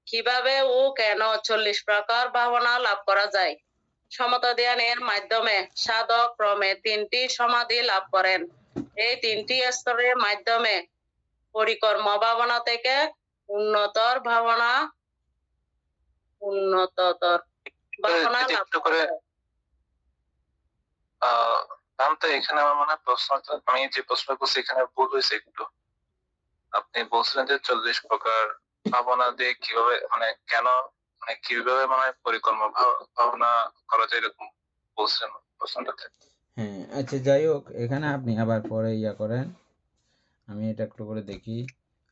কিভাবে ও কেন 40 প্রকার ভাবনা লাভ করা যায়। সমতা ধ্যানের মাধ্যমে সাধক ক্রমে 3টি সমাধি লাভ করেন। এই 3টি স্তরের মাধ্যমে পরিকর্ম ভাবনা থেকে উন্নততর ভাবনা লাভ করে। এখানে আমার মনে হয় প্রশ্ন, আমি যে প্রশ্ন করছি এখানে ভুল হয়েছে একটু। আপনি বলছিলেন যে 40 প্রকার ভাবনা দিয়ে কিভাবে, মানে কেন, মানে কিভাবে মানে পরিকর্ম ভাবনা করা যায়, এরকম বলছেন প্রশ্নটাতে। হ্যাঁ, আচ্ছা যাই হোক, এখানে আপনি আবার পরে করেন, আমি এটা একটু করে দেখি।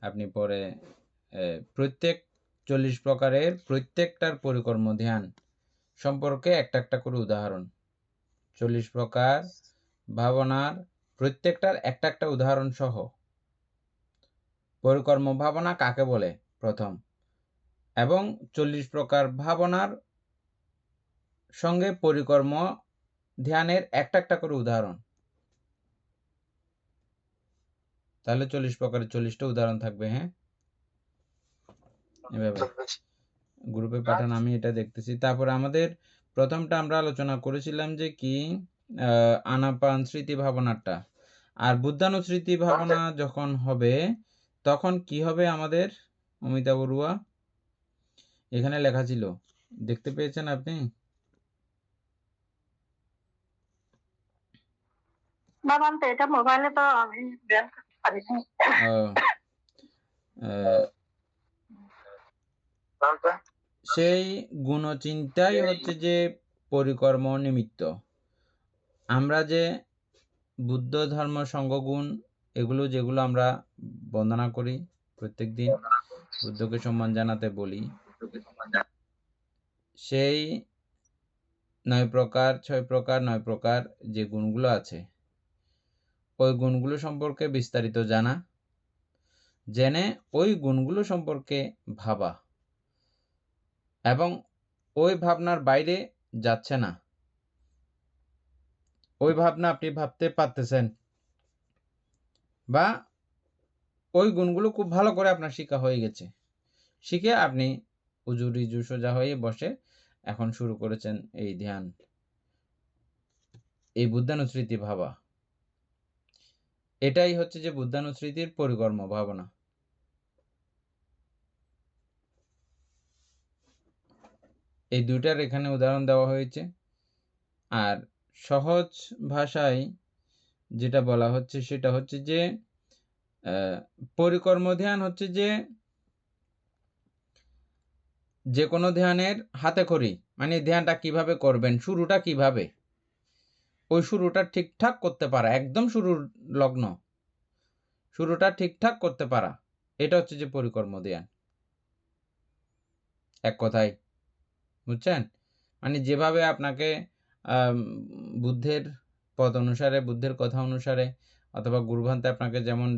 আপনি পরে প্রত্যেক 40 প্রকারের প্রত্যেকটার পরিকর্ম ধ্যান সম্পর্কে একটা একটা করে উদাহরণ, 40 প্রকার ভাবনার প্রত্যেকটার একটা একটা উদাহরণ সহ পরিকর্ম ভাবনা কাকে বলে প্রথম, এবং 40 প্রকার ভাবনার সঙ্গে পরিকর্ম ধ্যানের একটা একটা করে উদাহরণ। তাহলে 40 প্রকারের 40টা উদাহরণ থাকবে। হ্যাঁ, এভাবে গ্রুপে পাঠান, আমি এটা দেখতেছি। তারপরে আমাদের প্রথমটা আমরা আলোচনা করেছিলাম যে কি আনাপান স্মৃতি ভাবনাটা, আর বুদ্ধানুস্মৃতি ভাবনা যখন হবে তখন কি হবে আমাদের অমিতা বড়ুয়া, এখানে লেখা ছিল, দেখতে পেয়েছেন আপনি? এটা মোবাইলে তো আমি বের করতে পারিনি। সেই গুণচিন্তাই হচ্ছে যে পরিকর্ম নিমিত্ত। আমরা যে বুদ্ধ ধর্ম সঙ্গগুণ এগুলো যেগুলো আমরা বন্দনা করি প্রত্যেক দিন, বুদ্ধকে সম্মান জানাতে বলি, সেই 9 প্রকার 6 প্রকার 9 প্রকার যে গুণগুলো আছে, ওই গুণগুলো সম্পর্কে বিস্তারিত জানা, জেনে ওই গুণগুলো সম্পর্কে ভাবা, এবং ওই ভাবনার বাইরে যাচ্ছে না, ওই ভাবনা আপনি ভাবতে পারতেছেন, বা ওই গুণগুলো খুব ভালো করে আপনার শিক্ষা হয়ে গেছে, শিখে আপনি উজু রিজু সোজা হয়ে বসে এখন শুরু করেছেন এই ধ্যান, এই বুদ্ধানুস্মৃতি ভাবা। এটাই হচ্ছে যে বুদ্ধানুস্মৃতির পরিকর্ম ভাবনা। এই দুইটার এখানে উদাহরণ দেওয়া হয়েছে। আর সহজ ভাষায় যেটা বলা হচ্ছে সেটা হচ্ছে যে পরিকর্ম ধ্যান হচ্ছে যে কোনো ধ্যানের হাতে খড়ি, মানে ধ্যানটা কিভাবে করবেন, শুরুটা কিভাবে, ওই শুরুটা ঠিকঠাক করতে পারা, একদম শুরুর লগ্ন শুরুটা ঠিকঠাক করতে পারা, এটা হচ্ছে যে পরিকর্ম ধ্যান। এক কথায় বুঝছেন, মানে যেভাবে আপনাকে বুদ্ধের পথ অনুসারে, বুদ্ধের কথা অনুসারে, অথবা গুরুভান্তে আপনাকে যেমন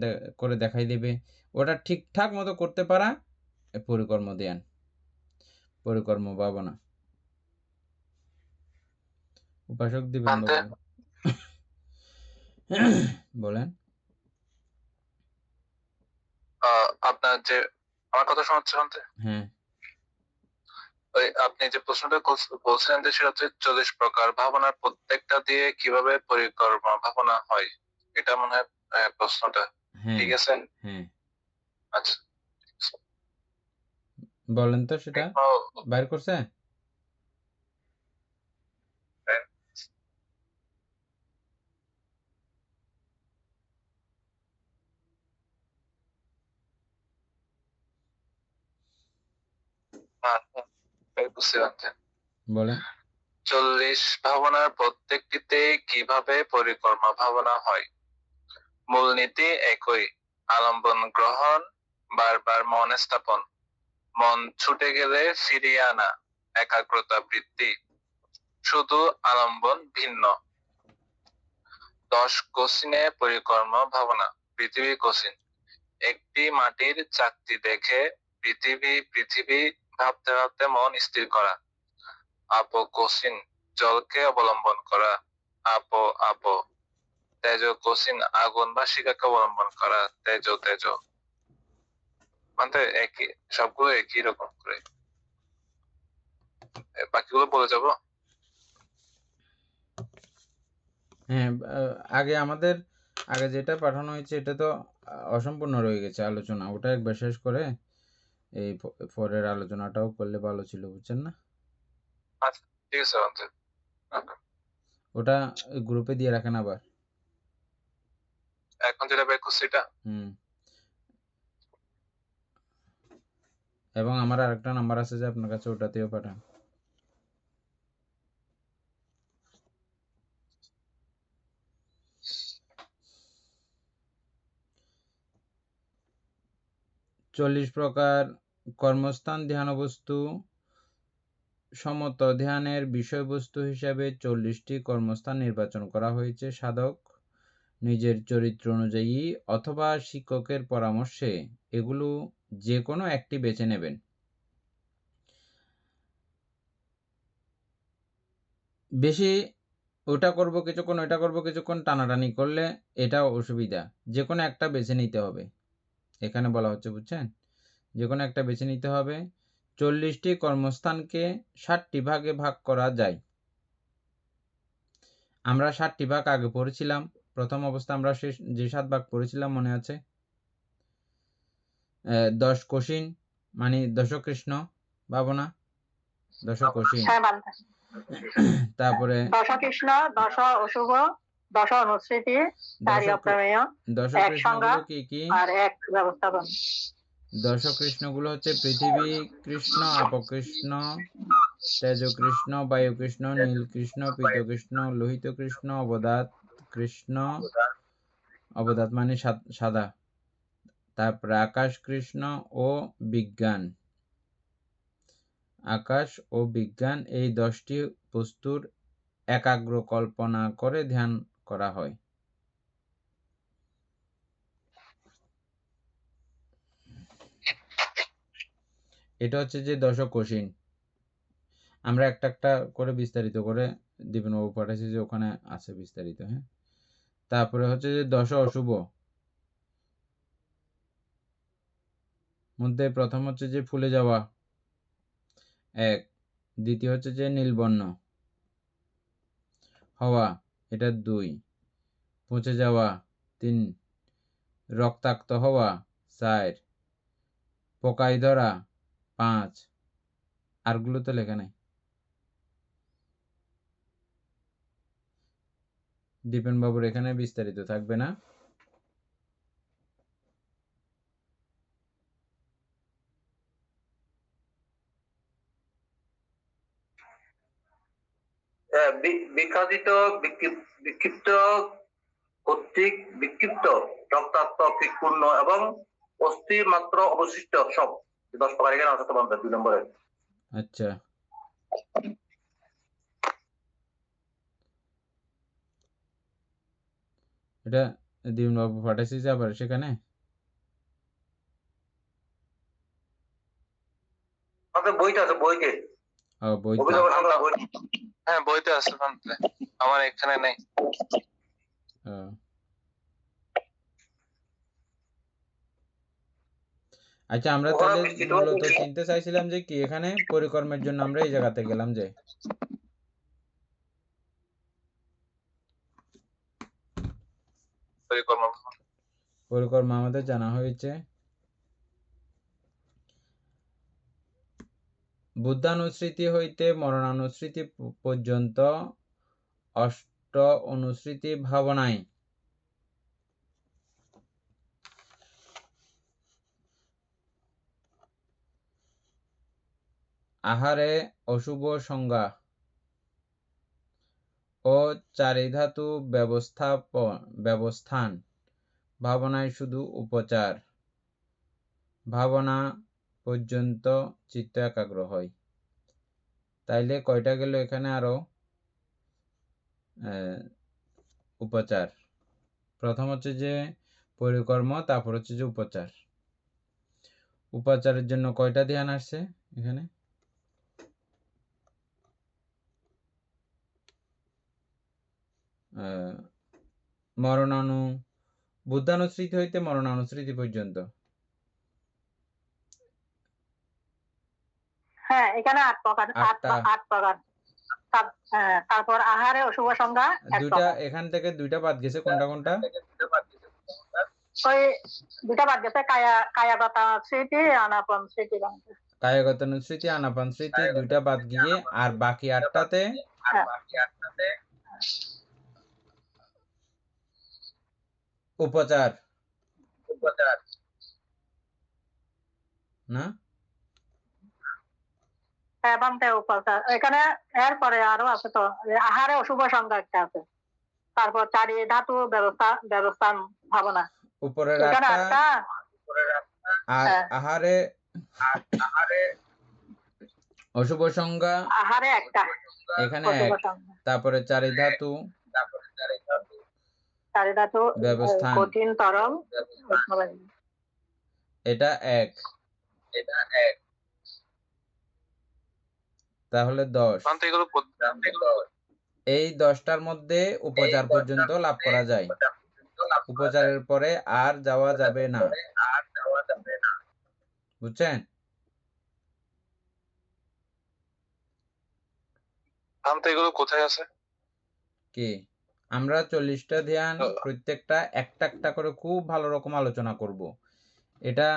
করে দেখাই দেবে, ওটা ঠিকঠাক মতো করতে পারা পরিকর্ম ধ্যান, পরিকর্ম ভাবনা। উপাসক দিবেন বলেন। আপনার যে আমার কথা শোনাচ্ছেন? হ্যাঁ, ওই আপনি যে প্রশ্নটা বলছিলেন যে সেটা হচ্ছে 40 প্রকার ভাবনার প্রত্যেকটা দিয়ে কিভাবে পরিকর্ম ভাবনা হয়, এটা মনে হয় প্রশ্নটা। ঠিক আছে, আচ্ছা বলেন তো, সেটা বাইর করছে? বলেন। 40 ভাবনার প্রত্যেকটিতে কিভাবে পরিকর্ম ভাবনা হয়। মূলনীতি একই, আলম্বন গ্রহণ, বারবার মন স্থাপন, মন ছুটে গেলে ফিরিয়ে আনা, একাগ্রতা বৃদ্ধি, শুধু আলম্বন ভিন্ন। 10 কোসিনে পরিকর্ম ভাবনা। পৃথিবী কোসিন, একটি মাটির চাকতি দেখে পৃথিবী পৃথিবী ভাবতে ভাবতে মন স্থির করা। আপো কোসিন, জলকে অবলম্বন করা, আপো আপো। তেজ কোসিন, আগুন বা শিখাকে অবলম্বন করা, তেজ তেজ। মানে একই, সবগুলো একই রকম করে। বাকিগুলো বলে যাব। হ্যাঁ, আগে যেটা পাঠানো হয়েছে এটা তো অসম্পূর্ণ রয়ে গেছে আলোচনা, ওটা একবার শেষ করে এই পরের আলোচনাটাও করলে ভালো ছিল, বুঝছেন না? আচ্ছা ঠিক আছে, ওটা গ্রুপে দিয়ে রাখেন আবার। এখন যেটা বের করছি এটা। এবং আমার আরেকটা নাম্বার আছে যে আপনার কাছে, ওটাতেও পাঠান। চল্লিশ প্রকার কর্মস্থান ধ্যানবস্তু। সমত ধ্যানের বিষয়বস্তু হিসাবে 40টি কর্মস্থান নির্বাচন করা হয়েছে। সাধক নিজের চরিত্র অনুযায়ী অথবা শিক্ষকের পরামর্শে এগুলো যে কোনো একটি বেছে নেবেন। বেশি ওটা করব কিছুক্ষণ, ওটা করব কিছুক্ষণ টানাটানি করলে এটা অসুবিধা। যে কোনো একটা বেছে নিতে হবে, এখানে বলা হচ্ছে, বুঝছেন? যে কোনো একটা বেছে নিতে হবে। 40টি কর্মস্থানকে 60টি ভাগে ভাগ করা যায়। আমরা 60টি ভাগ আগে পড়েছিলাম। প্রথম অবস্থা আমরা যে 7 ভাগ পড়েছিলাম মনে আছে? 10 কোসিন মানে দশকৃষ্ণ, ভাবনা 10 কোসিন। তারপরে 10 কৃষ্ণ, 10 অশুভ, 10 অনুস্মৃতি, 4 অপ্রমেয়, 10 এক সংজ্ঞা কৃষ্ণগুলো কি কি? আর এক ব্যবস্থাপন। 10 কৃষ্ণগুলো হচ্ছে পৃথিবী কৃষ্ণ, আপকৃষ্ণ, তেজ কৃষ্ণ, বায়ু কৃষ্ণ, নীল কৃষ্ণ, পীত কৃষ্ণ, লোহিত কৃষ্ণ, অবদাত কৃষ্ণ, অবদাত মানে সাদা। তারপরে আকাশ কৃষ্ণ ও বিজ্ঞান। আকাশ ও বিজ্ঞান, এই 10টি বস্তুর একাগ্র কল্পনা করে ধ্যান করা হয়। এটা হচ্ছে যে 10 কোসিন। আমরা একটা একটা করে বিস্তারিত করে দীপনবাবু পাঠাইছি, যে ওখানে আছে বিস্তারিত। হ্যাঁ, তারপরে হচ্ছে যে 10 অশুভ মধ্যে প্রথম হচ্ছে যে ফুলে যাওয়া 1, দ্বিতীয় হচ্ছে যে নীলবর্ণ হওয়া, এটা 2, পচে যাওয়া 3, রক্তাক্ত হওয়া 4, পোকায় ধরা 5, আরগুলো তো লেখা নাই। দীপেন বাবুর এখানে বিস্তারিত থাকবে না। বিকাশিত বিক্ষিপ্ত কর্তৃক বিক্ষিপ্ত, রক্তাক্ত পূর্ণ এবং অস্থি মাত্র অবশিষ্ট সব 10 প্রকার এখানে আছে তোমাদের 2 নম্বরে। আচ্ছা, এটা দীপেন বাবু পাঠাইছি যে আবার সেখানে। বইতে আছে, বইতে। বইতে। হ্যাঁ বইতে আছে, আমার এখানে নেই। আচ্ছা, আমরা তাহলে মূলত চিনতে চাইছিলাম যে কি এখানে পরিকর্মের জন্য আমরা এই জায়গাতে গেলাম, যে পরিকর্ম আমাদের জানা হয়েছে। বুদ্ধানুস্মৃতি হইতে মরণানুস্মৃতি পর্যন্ত 8 অনুস্মৃতি ভাবনায় আহারে অশুভ সংজ্ঞা ও চারিধাতু ব্যবস্থান ভাবনায় শুধু উপচার, ভাবনা পর্যন্ত চিত্ত একাগ্র হয়। তাইলে কয়টা গেল এখানে আরো উপচার। প্রথম হচ্ছে যে পরিকর্ম, তারপর হচ্ছে যে উপচার। উপাচারের জন্য কয়টা ধ্যান আসছে এখানে? বুদ্ধানুস্মৃতি হইতে মরণানুস্মৃতি পর্যন্ত। হ্যাঁ, এখানে 8 প্রকার। তারপর আহারে অশুভ সংজ্ঞা দুইটা, এখান থেকে দুইটা বাদ গেছে। কোনটা কোনটা? ওই দুইটা বাদ গেছে, কায়াগত স্মৃতি, আনাপান স্মৃতি। কায়াগত স্মৃতি, আনাপান স্মৃতি দুইটা বাদ গিয়ে আর বাকি 8টাতে উপচার না? হ্যাঁ, বামতে উপচার। এখানে এরপরে আরো আছে তো, আহারে অশুভ সংজ্ঞা একটা আছে। তারপর 4 ধাতু ব্যবস্থান ভাবনা। উপরের 8টা আর আহারে অশুভ সংজ্ঞা আহারে একটা, এখানে এক। তারপরে 4 ধাতু ব্যবস্থান, কঠিন তরল, এটা এক। তাহলে 10। এই 10টার মধ্যে উপচার পর্যন্ত লাভ করা যায়। উপচারের পরে আর যাওয়া যাবে না। বুঝছেন? এগুলো কোথায় আছে? কি আমরা 40টা ধ্যান প্রত্যেকটা একটা একটা করে খুব ভালো রকম আলোচনা করব। এটা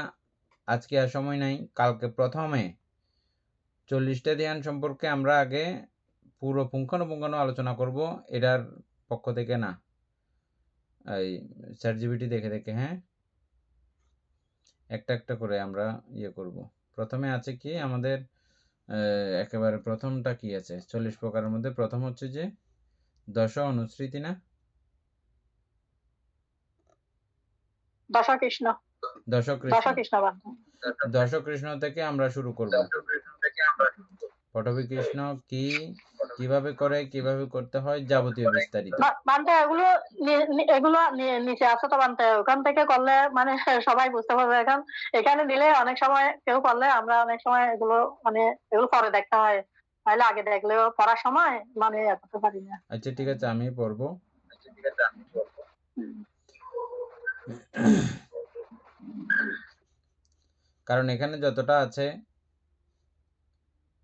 আজকে আর সময় নাই, কালকে প্রথমে 40টা ধ্যান সম্পর্কে আমরা আগে পুরো পুঙ্খানুপুঙ্খানু আলোচনা করব। এটার পক্ষ থেকে না, এই চ্যাটজিপিটি দেখে দেখে। হ্যাঁ, একটা একটা করে আমরা ইয়ে করব। প্রথমে আছে কি আমাদের একেবারে প্রথমটা কি আছে 40 প্রকারের মধ্যে? প্রথম হচ্ছে যে দশ অনুস্মৃতি না? দশ কৃষ্ণ থেকে আমরা শুরু করব। পটভি কৃষ্ণ কি, কিভাবে করে, কিভাবে করতে হয়, যাবতীয় বিস্তারিত। এগুলো নিচে আছে তো বানতে, ওখান থেকে করলে মানে সবাই বুঝতে পারবে। এখানে দিলে অনেক সময় কেউ করলে আমরা অনেক সময় এগুলো পরে দেখতে হয়, তাহলে আগে দেখলেও পড়ার সময় মানে করতে পারি না। আচ্ছা ঠিক আছে, আমি পড়বো। কারণ এখানে যতটা আছে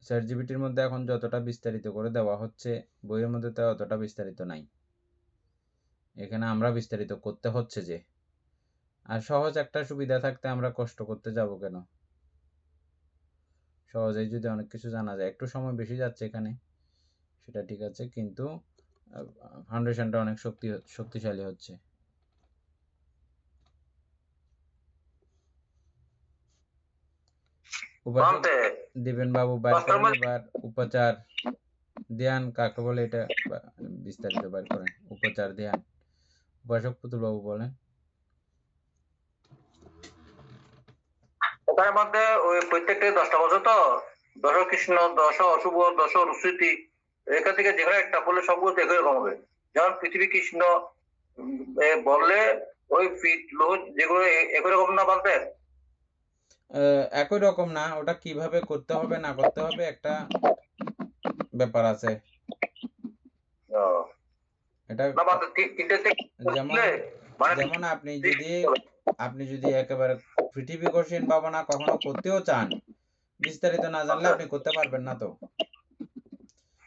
চ্যাটজিপিটির মধ্যে এখন যতটা বিস্তারিত করে দেওয়া হচ্ছে, বইয়ের মধ্যে তো অতটা বিস্তারিত নাই। এখানে আমরা বিস্তারিত করতে হচ্ছে যে, আর সহজ একটা সুবিধা থাকতে আমরা কষ্ট করতে যাব কেন? সহজেই যদি অনেক কিছু জানা যায়। একটু সময় বেশি যাচ্ছে এখানে, সেটা ঠিক আছে, কিন্তু ফাউন্ডেশনটা অনেক শক্তিশালী হচ্ছে। দিবেন বাবু বাইর করেন এবার উপচার ধ্যান কাকে বলে, এটা বিস্তারিত বাইর করেন। উপচার ধ্যান উপাসক পুতুল বাবু বলেন। ওখানে মধ্যে ওই প্রত্যেকটা 10টা বছর তো, দশ কৃষ্ণ, দশ অশুভ, দশ অনুস্মৃতি, এখান থেকে যেখানে একটা বললে সবগুলো একই রকম হবে। যেমন পৃথিবী কৃষ্ণ বললে ওই লোহ যেগুলো একই রকম না বলতে? একই রকম না, ওটা কিভাবে করতে হবে না করতে হবে একটা ব্যাপার আছে। এটা যেমন আপনি যদি একেবারে পৃথিবী কঠিন ভাবনা কখনো করতেও চান, বিস্তারিত না জানলে আপনি করতে পারবেন না তো।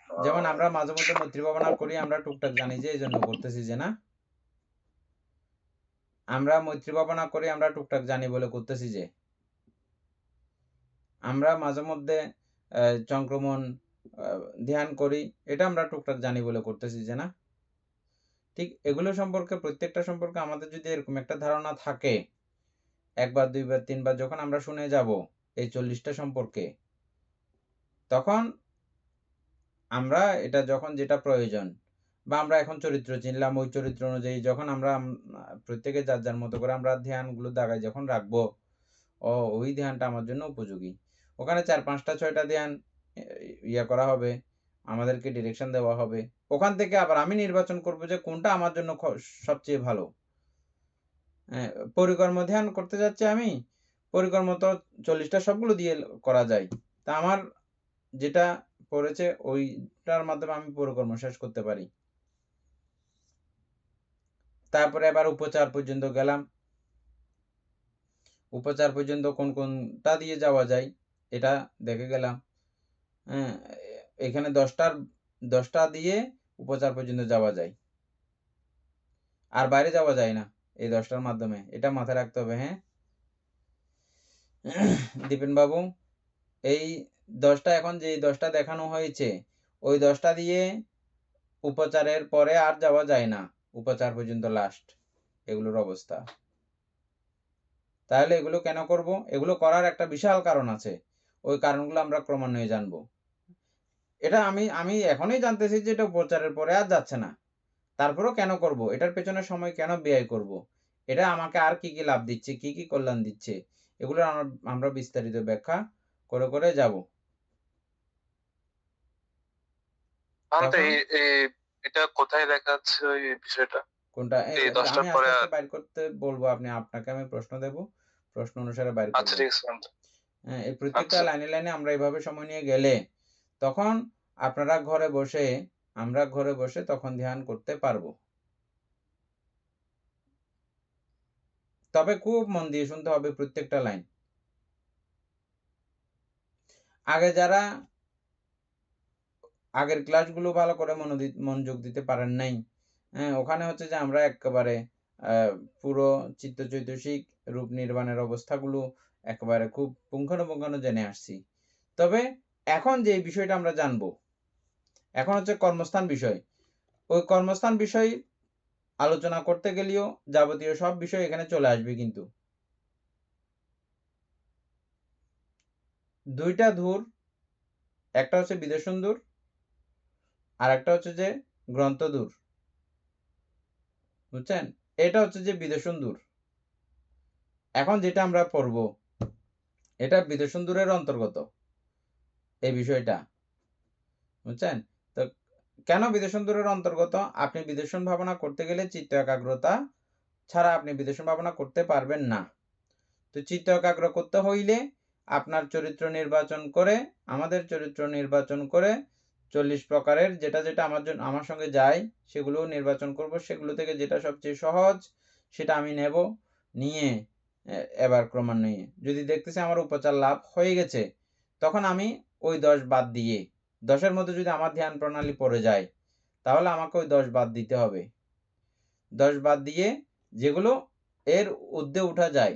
যেমন আমরা মাঝে মধ্যে মৈত্রী ভাবনা করি, আমরা টুকটাক জানি যে এই জন্য করতেছি, যে না আমরা মৈত্রী ভাবনা করি, আমরা টুকটাক জানি বলে করতেছি। যে আমরা মাঝে মধ্যে চংক্রমণ ধ্যান করি, এটা আমরা টুকটাক জানি বলে করতেছি, যে না। ঠিক এগুলো সম্পর্কে, প্রত্যেকটা সম্পর্কে আমাদের যদি এরকম একটা ধারণা থাকে, একবার, দুইবার, তিনবার যখন আমরা শুনে যাব এই 40টা সম্পর্কে, তখন আমরা এটা যখন যেটা প্রয়োজন, বা আমরা এখন চরিত্র চিনলাম, ওই চরিত্র অনুযায়ী যখন আমরা প্রত্যেকে যার যার মতো করে আমরা ধ্যানগুলো দাগায় যখন রাখবো, ওই ধ্যানটা আমার জন্য উপযোগী। ওখানে 4-5টা 6টা ধ্যান ইয়া করা হবে, আমাদেরকে ডিরেকশন দেওয়া হবে। ওখান থেকে আবার আমি নির্বাচন করব যে কোনটা আমার জন্য সবচেয়ে ভালো। পরিকর্ম ধ্যান করতে যাচ্ছি আমি, পরিকর্ম তো 40টা সবগুলো দিয়ে করা যায়। তা আমার যেটা পড়েছে ওইটার মাধ্যমে আমি পরিকর্ম শেষ করতে পারি। তারপরে এবার উপচার পর্যন্ত গেলাম। উপচার পর্যন্ত কোন কোনটা দিয়ে যাওয়া যায় এটা দেখে গেলাম। এখানে 10টা দিয়ে উপচার পর্যন্ত যাওয়া যায়, আর বাইরে যাওয়া যায় না এই 10টার মাধ্যমে, এটা মাথায় রাখতে হবে। হ্যাঁ দীপেন বাবু, এই 10টা এখন যে 10টা দেখানো হয়েছে ওই 10টা দিয়ে উপচারের পরে আর যাওয়া যায় না, উপচার পর্যন্ত লাস্ট এগুলোর অবস্থা। তাহলে এগুলো কেন করব? এগুলো করার একটা বিশাল কারণ আছে, ওই কারণগুলো আমরা ক্রমান্বয়ে জানবো। এটা আমি এখনই জানতেছি যে এটা উপচারের পরে আর যাচ্ছে না, তারপরেও কেন করব, এটার পেছনে সময় কেন ব্যয় করব, এটা আমাকে আর কি কি লাভ দিচ্ছে, কি কি কল্যাণ দিচ্ছে, এগুলো আমরা বিস্তারিত ব্যাখ্যা করে করে যাব। এটা কোথায় দেখাচ্ছে ওই বিষয়টা? কোনটা? এই 10টার আমি পরে আস্তে আস্তে বাইর করতে বলবো, আপনাকে আমি প্রশ্ন দেব, প্রশ্ন অনুসারে বাইর করব। আচ্ছা ঠিক আছে। হ্যাঁ, এই প্রত্যেকটা লাইনে লাইনে আমরা এইভাবে সময় নিয়ে গেলে তখন আপনারা ঘরে বসে, আমরা ঘরে বসে তখন ধ্যান করতে পারবো। তবে খুব মন দিয়ে শুনতে হবে প্রত্যেকটা লাইন। আগে যারা আগের ক্লাসগুলো ভালো করে মনোযোগ দিতে পারেন নাই, ওখানে হচ্ছে যে আমরা একেবারে পুরো চিত্তচৈতসিক রূপ নির্বাণের অবস্থাগুলো একেবারে খুব পুঙ্খানুপুঙ্খানু জেনে আসছি। তবে এখন যে বিষয়টা আমরা জানবো, এখন হচ্ছে কর্মস্থান বিষয়। ওই কর্মস্থান বিষয় আলোচনা করতে গেলেও যাবতীয় সব বিষয় এখানে চলে আসবে। কিন্তু দুইটা ধুর, একটা হচ্ছে বিদেশন দূর আর একটা হচ্ছে যে গ্রন্থ দূর, বুঝছেন? এটা হচ্ছে যে বিদেশন দূর। এখন যেটা আমরা পড়ব এটা বিদেশন দূরের অন্তর্গত এই বিষয়টা, বুঝছেন? তো কেন বিদেশন দূরের অন্তর্গত? আপনি বিদেশন ভাবনা করতে গেলে চিত্ত একাগ্রতা ছাড়া আপনি বিদেশন ভাবনা করতে পারবেন না। তো চিত্ত একাগ্র করতে হইলে আপনার চরিত্র নির্বাচন করে, আমাদের চরিত্র নির্বাচন করে 40 প্রকারের যেটা যেটা আমার সঙ্গে যায় সেগুলো নির্বাচন করব, সেগুলো থেকে যেটা সবচেয়ে সহজ সেটা আমি নেব, নিয়ে এবার ক্রমান্বয়ে যদি দেখতেছি আমার উপচার লাভ হয়ে গেছে, তখন আমি ওই 10 বাদ দিয়ে, 10-এর মধ্যে যদি আমার ধ্যান প্রণালী পড়ে যায় তাহলে আমাকে ওই 10 বাদ দিতে হবে। 10 বাদ দিয়ে যেগুলো এর ঊর্ধ্বে উঠা যায়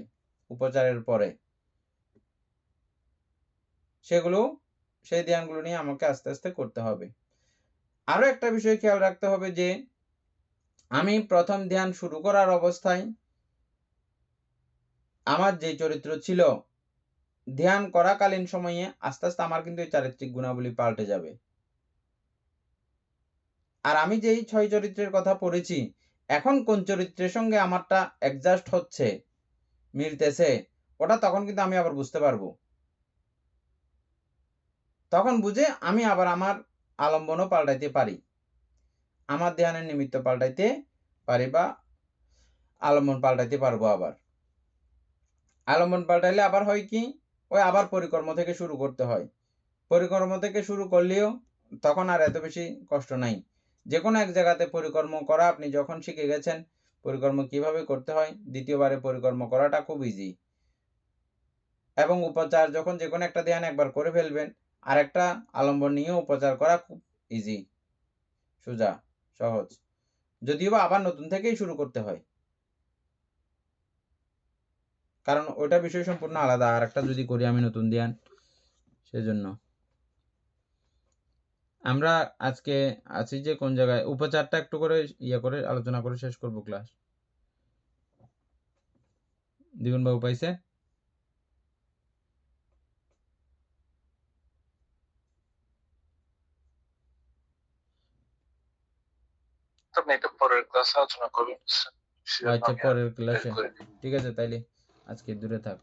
উপচারের পরে, সেই ধ্যানগুলো নিয়ে আমাকে আস্তে আস্তে করতে হবে। আরো একটা বিষয় খেয়াল রাখতে হবে যে আমি প্রথম ধ্যান শুরু করার অবস্থায় আমার যে চরিত্র ছিল, ধ্যান করাকালীন সময়ে আস্তে আস্তে আমার কিন্তু এই চারিত্রিক গুণাবলী পাল্টে যাবে। আর আমি যেই 6 চরিত্রের কথা পড়েছি, এখন কোন চরিত্রের সঙ্গে আমারটা অ্যাডজাস্ট হচ্ছে, মিলতেছে, ওটা তখন কিন্তু আমি আবার বুঝতে পারবো। তখন বুঝে আমি আবার আমার আলম্বনও পাল্টাইতে পারি, আমার ধ্যানের নিমিত্ত পাল্টাইতে পারি, বা আলম্বন পাল্টাইতে পারবো। আবার আলম্বন পাল্টাইলে আবার হয় কি, ওই আবার পরিকর্ম থেকে শুরু করতে হয়। পরিকর্ম থেকে শুরু করলেও তখন আর এত বেশি কষ্ট নাই। যে কোনো এক জায়গাতে পরিকর্ম করা আপনি যখন শিখে গেছেন পরিকর্ম কিভাবে করতে হয়, দ্বিতীয়বারে পরিকর্ম করাটা খুব ইজি। এবং উপচার যখন যে কোনো একটা ধ্যান একবার করে ফেলবেন, আর একটা আলম্বন নিয়েও উপচার করা খুব ইজি, সোজা, সহজ। যদিও বা আবার নতুন থেকেই শুরু করতে হয়, কারণ ওটা বিষয় সম্পূর্ণ আলাদা। আর একটা যদি করি আমি নতুন ধ্যান, সেজন্য আমরা আজকে আছি যে কোন জায়গায়, উপচারটা একটু করে করে আলোচনা করে শেষ করব ক্লাস। দ্বিগুণ বাবু পাইছে? আপনি এটা পরের ক্লাসে আলোচনা করবেন। আচ্ছা, পরের ক্লাসে। ঠিক আছে, তাইলে আজকে দূরে থাক।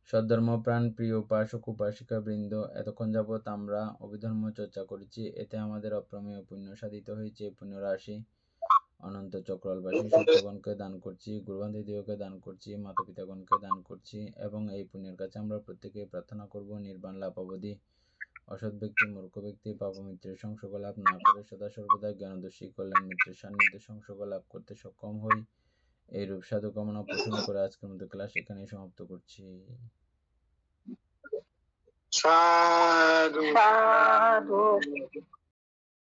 সদ্ধর্মপ্রাণ প্রিয় উপাসক উপাসিকা বৃন্দ, এতক্ষণ যাবৎ আমরা অভিধর্ম চর্চা করেছি। এতে আমাদের অপ্রমেয় পুণ্য সাধিত হয়েছে। এই পুণ্য রাশি অনন্ত চক্রবাসী সত্যগণকে দান করছি, গুরুবান্ধবীদেরকে দান করছি, মাতা পিতাগণকে দান করছি, এবং এই পুণ্যের কাছে আমরা প্রত্যেকে প্রার্থনা করব নির্বাণ লাভ অবধি অসৎ ব্যক্তি, মূর্খ ব্যক্তি পাপমিত্রের সংসর্গ লাভ না করে সদা সর্বদা জ্ঞানদর্শী কল্যাণ মিত্রের সান্নিধ্যে সংসর্গ লাভ করতে সক্ষম হই। এই রূপ সাধু কামনা পোষণ করে আজকের মতো ক্লাস এখানেই সমাপ্ত করছি। সাধু।